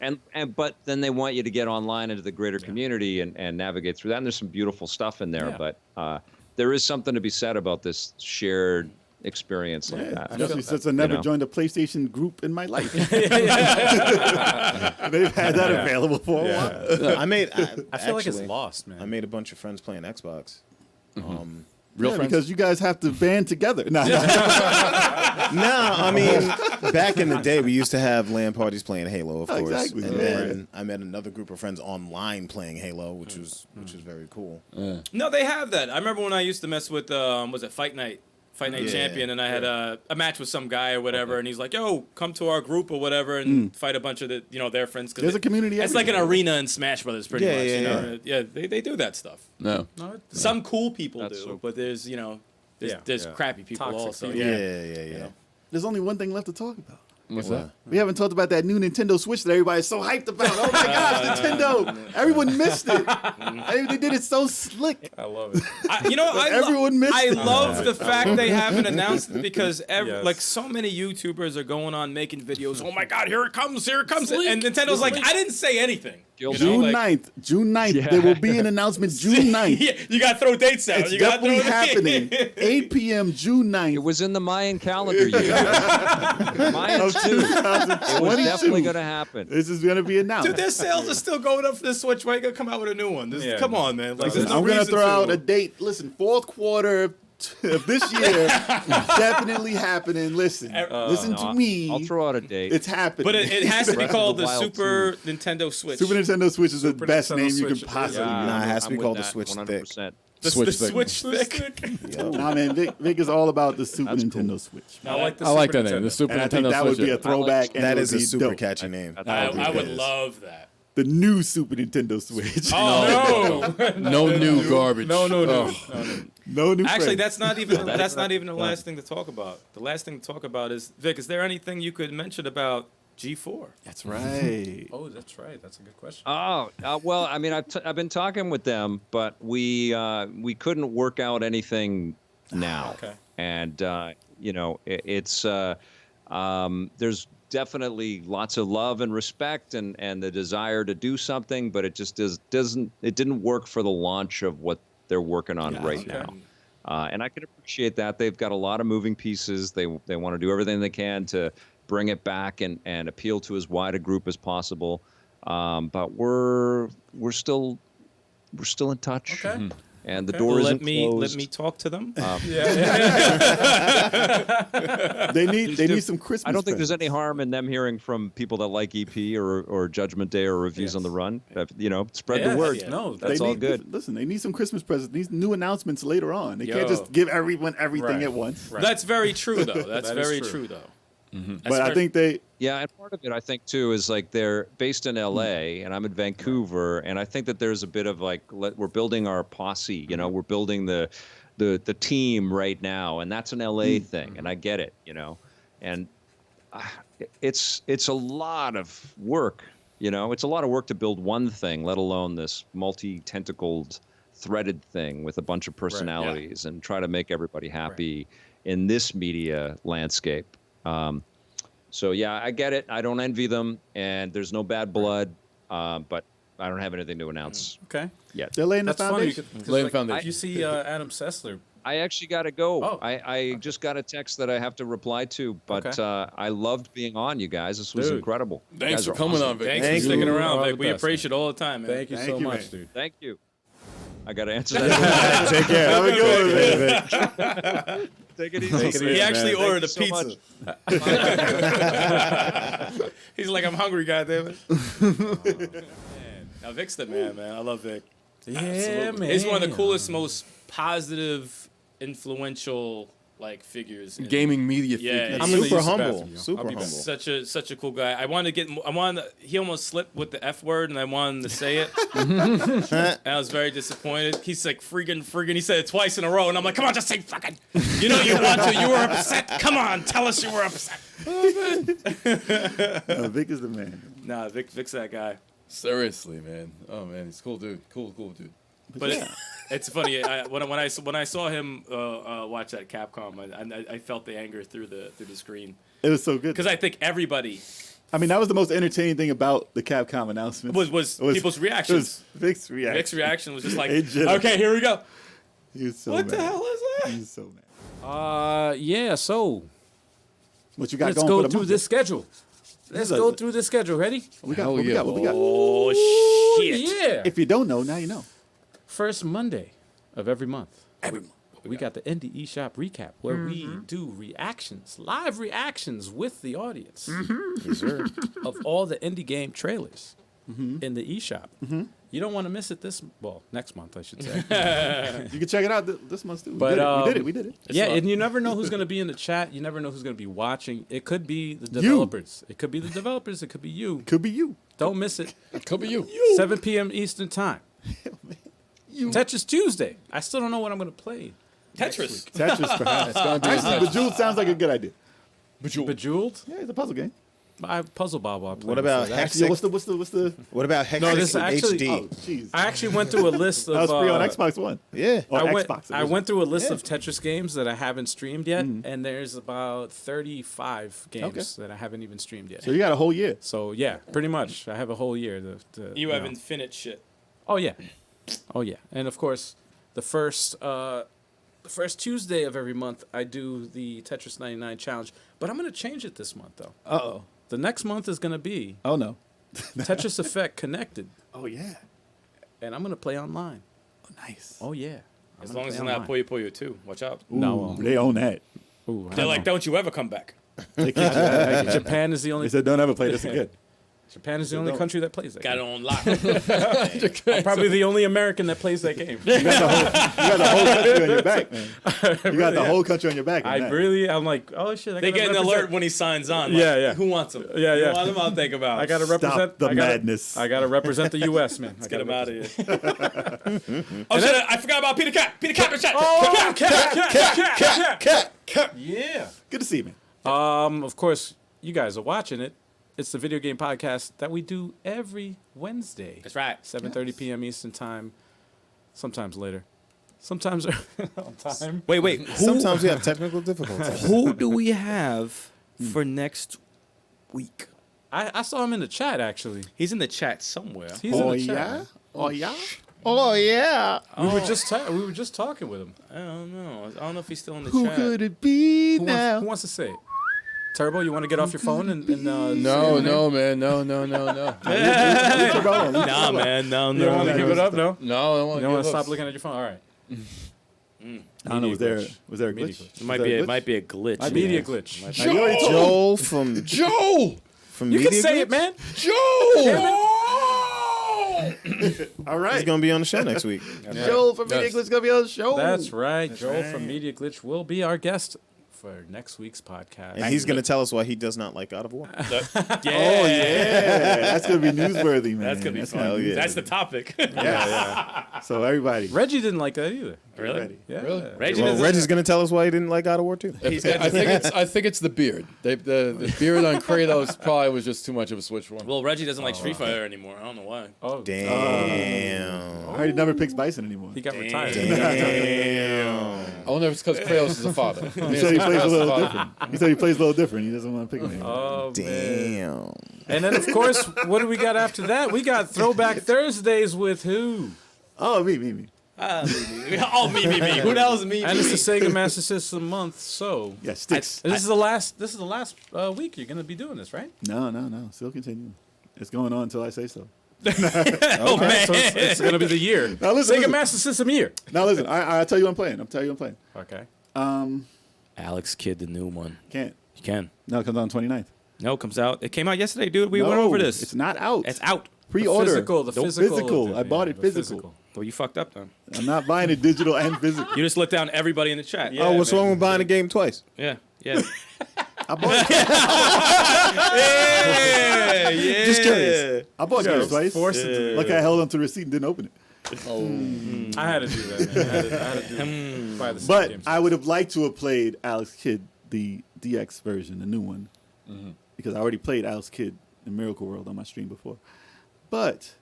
But then they want you to get online into the greater community and navigate through that. And there's some beautiful stuff in there, but there is something to be said about this shared experience like that. Especially since I never You know. joined a PlayStation group in my life. They've had that available for a while. No, I feel like it's lost, man. I made a bunch of friends playing Xbox. Real friends. Because you guys have to band together. No, I mean, back in the day, we used to have LAN parties playing Halo, of course. Exactly. And Yeah. then I met another group of friends online playing Halo, which was very cool. No, they have that. I remember when I used to mess with was it Fight Night Yeah. Champion, and I had a match with some guy or whatever, and he's like, "Yo, come to our group or whatever, and fight a bunch of their friends." 'Cause There's a community It's like an everywhere. arena in Smash Brothers, pretty Yeah, much. yeah, you know? Yeah, they do that stuff. No. Some cool people That's do, so- but there's there's crappy people Toxic also. people. Yeah. There's only one thing left to talk about. What's that? We haven't talked about that new Nintendo Switch that everybody's so hyped about. Oh my gosh, Nintendo! Everyone missed it. They did it so slick. I love it. Everyone missed I it. love the fact they haven't announced it because Yes. like so many YouTubers are going on making videos. Oh my God, here it comes! And Nintendo's like, I didn't say anything. Guilty. June like- 9th. June 9th. Yeah. There will be an announcement June 9th. Yeah, you gotta throw dates out. It's You gotta definitely throw happening. 8 p.m. June 9th. It was in the Mayan calendar, you guys. Mayans too. It was definitely going to happen. This is going to be announced. Dude, their sales are still going up for the Switch. Why you gotta come out with a new one? Yeah. Come on, man. Like, there's no I'm going to reason throw out a date. Listen, fourth quarter of this year, definitely happening. Listen No, to me. I'll throw out a date. It's happening. But it has to be Breath of called the the Wild Super Nintendo Switch. Super Nintendo Switch is the Super best Nintendo name you Switch. could possibly Yeah. use. Nah, it has to be I'm with called the that, Switch 100%. The Switch Stick. Nah, man, Vic is all about the Super That's Nintendo cool. Switch. I like the I like Super that name. Nintendo. The Super And I Nintendo think that would Switch. be a throwback. and That it is would a be super dope. catchy name. I would love that. The new Super Nintendo Switch. Oh no! No new garbage. No. No new Actually, friends. that's not even the last thing to talk about. The last thing to talk about is Vic. Is there anything you could mention about G4? That's right. Oh, that's right. That's a good question. Oh, well, I mean, I've been talking with them, but we couldn't work out anything now. Okay. And it's there's definitely lots of love and respect and the desire to do something, but it just didn't work for the launch of what they're working on right okay. now. And I can appreciate that. They've got a lot of moving pieces. They want to do everything they can to bring it back and appeal to as wide a group as possible. But we're still in touch. Okay. And the door isn't closed. Let me talk to them. They need some Christmas. I don't think there's presents. any harm in them hearing from people that like EP or Judgment Day or reviews on the run. Spread the word. Yeah. No, That's They all need- good. Listen, they need some Christmas presents. These new announcements later on. They Yo. can't just give everyone everything Right. at once. Right. That's very true, though. That's That is very true. true, though. But I think they. Yeah, and part of it I think too is like they're based in LA and I'm in Vancouver, and I think that there's a bit of like we're building our posse, we're building the team right now, and that's an LA thing, and I get it, and it's a lot of work, it's a lot of work to build one thing, let alone this multi-tentacled threaded thing with a bunch of personalities and try to make everybody happy in this media landscape. So yeah, I get it. I don't envy them, and there's no bad blood, but I don't have anything to announce Okay. yet. They're laying the That's funny. foundation. Laying foundation. You see Adam Sessler. I actually got to go. Oh, I just got a text that I have to reply to, but Okay. I loved being on, you guys. This was Dude. incredible. You Thanks guys for are coming awesome. on, Vic. Thanks Thank for sticking you. around, All Vic. the We best, appreciate it all the time, man. Thank you so you, much, man. dude. Thank you. I got to answer that. Take care. Have a good one, man. Take it easy. He actually Thank ordered a you so pizza. much. He's like, I'm hungry, goddammit. Man. Now, Vic's the man. I love Vic. Yeah, man. He's one of the coolest, most positive, influential figures. in- Gaming media Yeah, figures. I'm gonna Super use the humble. bathroom, yo. Super I'll be humble. back. Such a cool guy. He almost slipped with the F word, and I wanted him to say it. And I was very disappointed. He's like, friggin'. He said it twice in a row, and I'm like, come on, just say fucking. You know you want to. You were upset. Come on, tell us you were upset. No, Vic is the man. Nah, Vic's that guy. Seriously, man. Oh man, he's cool dude. Cool dude. But it's funny. When I saw him watch that Capcom, I felt the anger through the screen It was so good. because I think everybody I mean, that was the most entertaining thing about the Capcom announcement. was people's reactions. Vic's reaction. Vic's reaction was just like, It just- okay, here we go. He was so What mad. the hell is that? He was so mad. Yeah. So What you got let's going go for the through month? this schedule. Let's is a- go through this schedule. Ready? What we got? Hell What we yeah. got? What we got? Oh shit! Yeah. If you don't know, now you know. First Monday of every month. We got the Indie eShop recap where we do reactions, live reactions with the audience Yes, sir. of all the indie game trailers in the eShop. You don't want to miss it next month, I should say. You can check it out this month too. But, We did it. Yeah, fun. and you never know who's going to be in the chat. You never know who's going to be watching. It could be the developers. It could be the developers. It could be you. Could be you. Don't miss it. It could be you. 7 p.m. Eastern Time. Tetris Tuesday. I still don't know what I'm going to play. Tetris. Tetris, perhaps. Actually, Bejeweled sounds like a good idea. Bejeweled? Yeah, it's a puzzle game. I Puzzle Bob. What about Actually, Hexic? what's the? What about Hexic No, this is actually- HD? Oh, jeez. I actually went through a list of. That was free on Xbox One. Yeah. Or I Xbox. went through a list of Tetris games that I haven't streamed yet, and there's about 35 games that I haven't even streamed yet. So you got a whole year. So yeah, pretty much, I have a whole year to You have know. infinite shit. Oh yeah, and of course, the first Tuesday of every month I do the Tetris 99 challenge, but I'm gonna change it this month though. Uh-oh. The next month is gonna be Oh no. Tetris Effect Connected, Oh yeah. and I'm gonna play online. Oh, nice. Oh yeah, I'm As gonna long as play it's not online. Puyo Puyo too. Watch out. No, They own that. Ooh, I They're know. like, don't you ever come back. They kicked you out. Japan is the They only said, don't ever play this again. Japan is the only don't. country that plays that. Got it game. on lock. I'm probably the only American that plays that game. You got the whole country on your back, man. You got the whole country on your back. I'm like, oh shit. They get an alert when he signs on. Like, Yeah, yeah. Who wants him? Yeah, You yeah. want him? I'll think about. I gotta Stop represent the I gotta- madness. I gotta represent the U.S. man. Let's get him out of here. Oh shit! I forgot about Peter Cat. Peter Cat in the chat. Oh, cat. Cat. Yeah. Good to see you, man. Of course, you guys are watching it. It's the video game podcast that we do every Wednesday. That's right. 7:30 p.m. Eastern time. Sometimes later. Sometimes on time. Wait. Sometimes we have technical difficulties. Who do we have for next week? I saw him in the chat actually. He's in the chat somewhere. He's in the chat. Oh yeah. Oh yeah. We were just talking with him. I don't know. I don't know if he's still in the Who chat. could it be Who now? wants to say it? Turbo, you want to get off your phone and say No, your name? no, man. No. Nah, man. No. You don't want to give it up, no? No, I don't want You to don't want to give stop up. looking at your phone. All right. I don't know. Was there a Media glitch? glitch. It might be a glitch. Media glitch. Joel from Joe! You Media can say it, Glitch? man. Joe! All He's right. gonna be on the show next week. Joel from Media Yes. Glitch is gonna be on the show. That's right. Joel from Media Glitch will be our guest for next week's podcast. And he's gonna tell us why he does not like God of War. Yeah. Oh yeah. That's gonna be newsworthy, man. That's gonna be fun. hell yeah. That's the topic. So everybody. Reggie didn't like that either. Really? Ready. Yeah. Really? Reggie Well, doesn't- Reggie's gonna tell us why he didn't like God of War 2. I think it's the beard. The beard on Kratos probably was just too much of a switch for him. Well, Reggie doesn't like Street Fighter anymore. I don't know why. Oh, Damn. I heard he never picks Bison anymore. he got retired. Damn. I wonder if it's because Kratos is a father. He said he plays a little different. He said he plays a little different. He doesn't want to pick him anymore. Oh, man. Damn. And then, of course, what do we got after that? We got Throwback Thursdays with who? Oh, me. Me. Who knows me? And it's the Sega Master System month, so... Yeah, Stikz. And this is the last week you're going to be doing this, right? No. Still continuing. It's going on until I say so. Oh man. So it's going to be the year. Now listen, Sega listen. Master System year. Now listen, I'll tell you I'm playing. Okay. Alex Kidd, the new one. Can't. You can. No, it comes out on 29th. No, it comes out. It came out yesterday, dude. We No, went over this. It's not out. It's out. Pre-order. The physical. I bought it the physical. Well, you fucked up then. I'm not buying it digital and physical. You just let down everybody in the chat. Yeah. Oh, what's man. wrong with buying a game twice? Yeah. I bought it. Yeah. Just curious. I bought it twice. Forced it to Like I held onto the receipt and didn't open it. I had to do that, man. I had to buy the Steam But games. I would have liked to have played Alex Kidd, the DX version, the new one, because I already played Alex Kidd in Miracle World on my stream before. But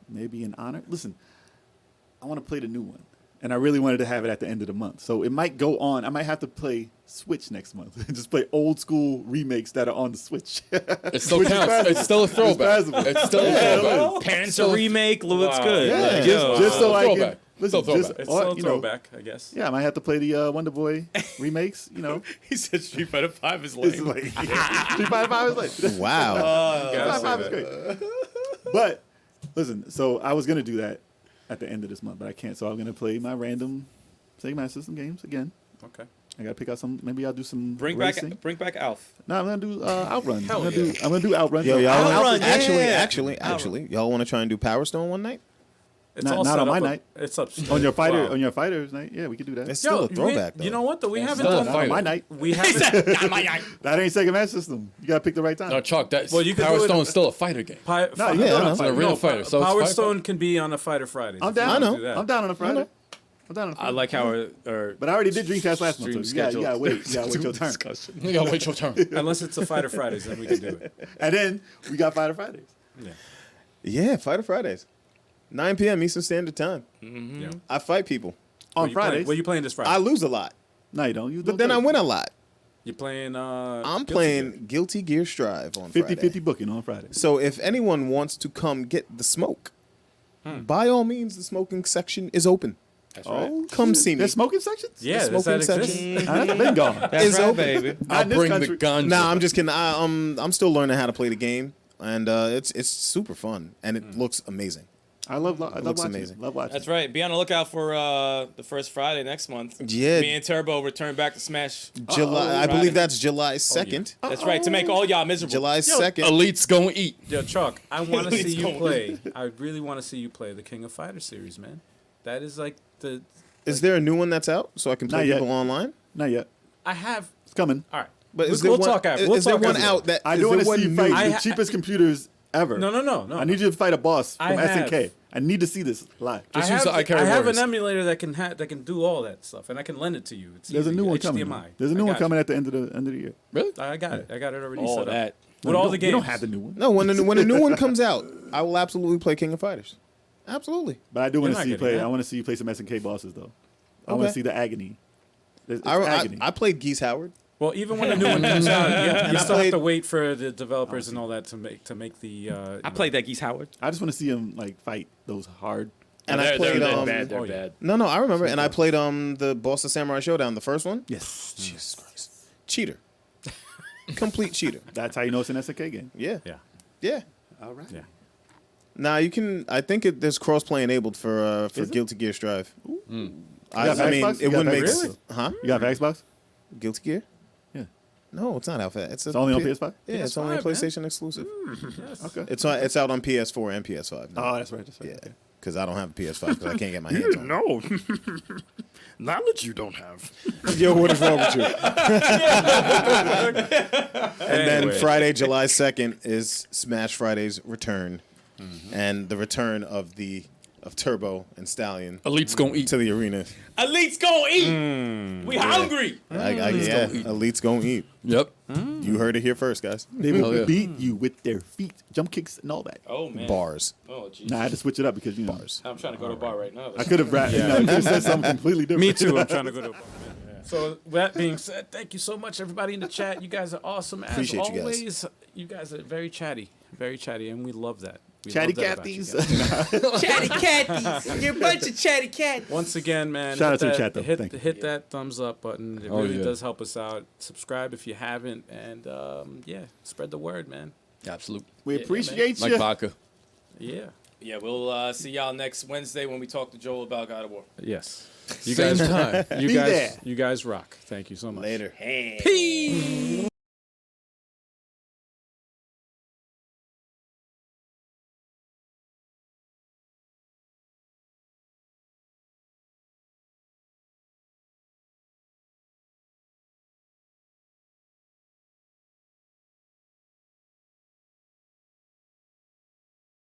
maybe in honor, listen, I want to play the new one, and I really wanted to have it at the end of the month. So it might go on. I might have to play Switch next month and just play old school remakes that are on the Switch. It still Which is counts. passable. It's still a throwback. It's passable. It's still a Yeah, it throwback. is. Parents a remake looks good. Yeah, Like, just so I can Throwback. listen, Still just throwback. It's or, still a you know, throwback, I guess. yeah, I might have to play the Wonder Boy remakes. You know, He said Street Fighter 5 is it's lame. like Street Fighter 5 is like Wow. Street Fighter 5 is great. But listen, so I was gonna do that at the end of this month, but I can't. So I'm gonna play my random Sega Master System games again. Okay. I gotta pick out some. Maybe I'll do some Bring racing. back Alf. No, I'm gonna do Outrun. Hell I'm gonna do Outrun. Yo, y'all Outrun, actually, y'all want to try and do Power Stone one night? It's Not- all not set on my up. night. It's up on your fighter Wow. on your fighters night. Yeah, we could do that. It's still a man, throwback, though. You know what? Though we haven't still a done. Not on fighter. my night. We haven't. That ain't Sega Master System. You gotta pick the right time. No, Chalk. That's Well, you could Power do it- Stone's still a fighter game. Pi- No, fi- yeah, no, I know. It's an arena fighter, so it's Power fighter. Stone can be on a Fighter Fridays. I'm if you down. wanna I know. do that. I'm down on a Friday. know. I'm down on a Friday. I like how But I already did Dreamcast last month, so Stream you gotta wait. You gotta wait your turn. You gotta wait your turn. Unless it's a Fighter Fridays, then we can do it. And then we got Fighter Fridays. Yeah, Fighter Fridays. 9 p.m. Eastern Standard Time. Yeah. I fight people. On What you playing- Fridays. What you playing this Friday? I lose a lot, No, you don't. You but then I win a lot. You playing? I'm Guilty playing Gear. Guilty Gear Strive on Friday. 50-50 booking on Friday. So if anyone wants to come get the smoke, by all means, the smoking section is open. That's right. Oh, Come see me. There's smoking sections? Yeah, The does that smoking exist? section. I've been gone. It's open. baby. I'll in this bring the country. ganja. Nah, I'm just kidding. I'm still learning how to play the game, and it's super fun, and it looks amazing. I love looks watching amazing. it. Love watching That's it. right. Be on the lookout for the first Friday next month. Yeah. Me and Turbo return back to Smash. July, I believe that's July 2nd. That's right. To make all y'all miserable. July 2nd. Elite's gonna eat. Yo, Chuck, I want to It's see you going- play. I really want to see you play the King of Fighters series, man. That is like the. Is there a new one that's out so I can play Not yet. people online? Not yet. I have. It's coming. All right. But is We'll there one, talk after. Is, We'll is there talk one after. out that I is do want there to one see you new? fight I the ha- cheapest computers ever. No. I need you to fight a boss I from SNK. have- I need to see this live. Just I use have, the iCarry I have an Warriors. emulator that can do all that stuff, and I can lend it to you. It's There's a easy. new one HDMI. coming. There's a I new one got coming at the end of the year. Really? it. I got it. I got it already All set that. up. With all the games. You don't have the new one. No, when a new one comes out, I will absolutely play King of Fighters. Absolutely. But I do want You're to see you not getting play. that. I want to see you play some SNK bosses though. I want Okay. to see the agony. It's I agony. played Geese Howard. Well, even when a new one comes out, you I still have played- to wait for the developers and all that to make the. I played that Geese Howard. I just want to see him like fight those hard. And I they're played bad. They're oh, yeah. bad. No, I remember. And I played the Boss of Samurai Showdown, the first one. Yes. Jesus Christ. Cheater. Complete cheater. That's how you know it's an SNK game. Yeah. Yeah. Yeah. All right. Yeah. Now you can. I think there's cross-play enabled for Is it? Guilty Gear Strive. You I got mean, Xbox? You it got wouldn't make Xbox? sense. Huh? You got it for Xbox? Guilty Gear? Yeah. No, it's not out for that. It's only on PS5? Yeah, it's only a PS5, man. PlayStation exclusive. Okay. It's out on PS4 and PS5 now. Oh, that's right. That's right. Yeah, Okay. because I don't have a PS5 because I can't get my hands on it. No. Knowledge you don't have. Yo, what is wrong with you? And then Anyway. Friday, July 2nd is Smash Friday's return, and the return of Turbo and Stallion Elite's gonna eat. to the arena. Elite's gonna eat. We hungry. Yeah, Elite's gonna eat. Yep. You heard it here first, guys. They will Hell yeah. beat you with their feet, jump kicks, and all that. Oh man. Bars. Oh jeez. Nah, I had to switch it up because you know Bars. I'm trying to go to a bar right now. I could have could have said something completely different. Me too. I'm trying to go to a bar. So with that being said, thank you so much, everybody in the chat. You guys are awesome as Appreciate you guys. always. You guys are very chatty, and we love that. We Chatty love that about you Cathies. guys. Chatty catties. You're a bunch of chatty cats. Once again, man, Shout hit out to the that- chat, though. Thank you. Hit that thumbs up button. It Oh, really yeah. does help us out. Subscribe if you haven't, and yeah, spread the word, man. Absolute. We Yeah, appreciate Like you. vodka. Yeah. Yeah, we'll see y'all next Wednesday when we talk to Joel about God of War. Yes. You Same guys, time. you Be guys, there. you guys rock. Thank you so much. Later. Hey. Peace.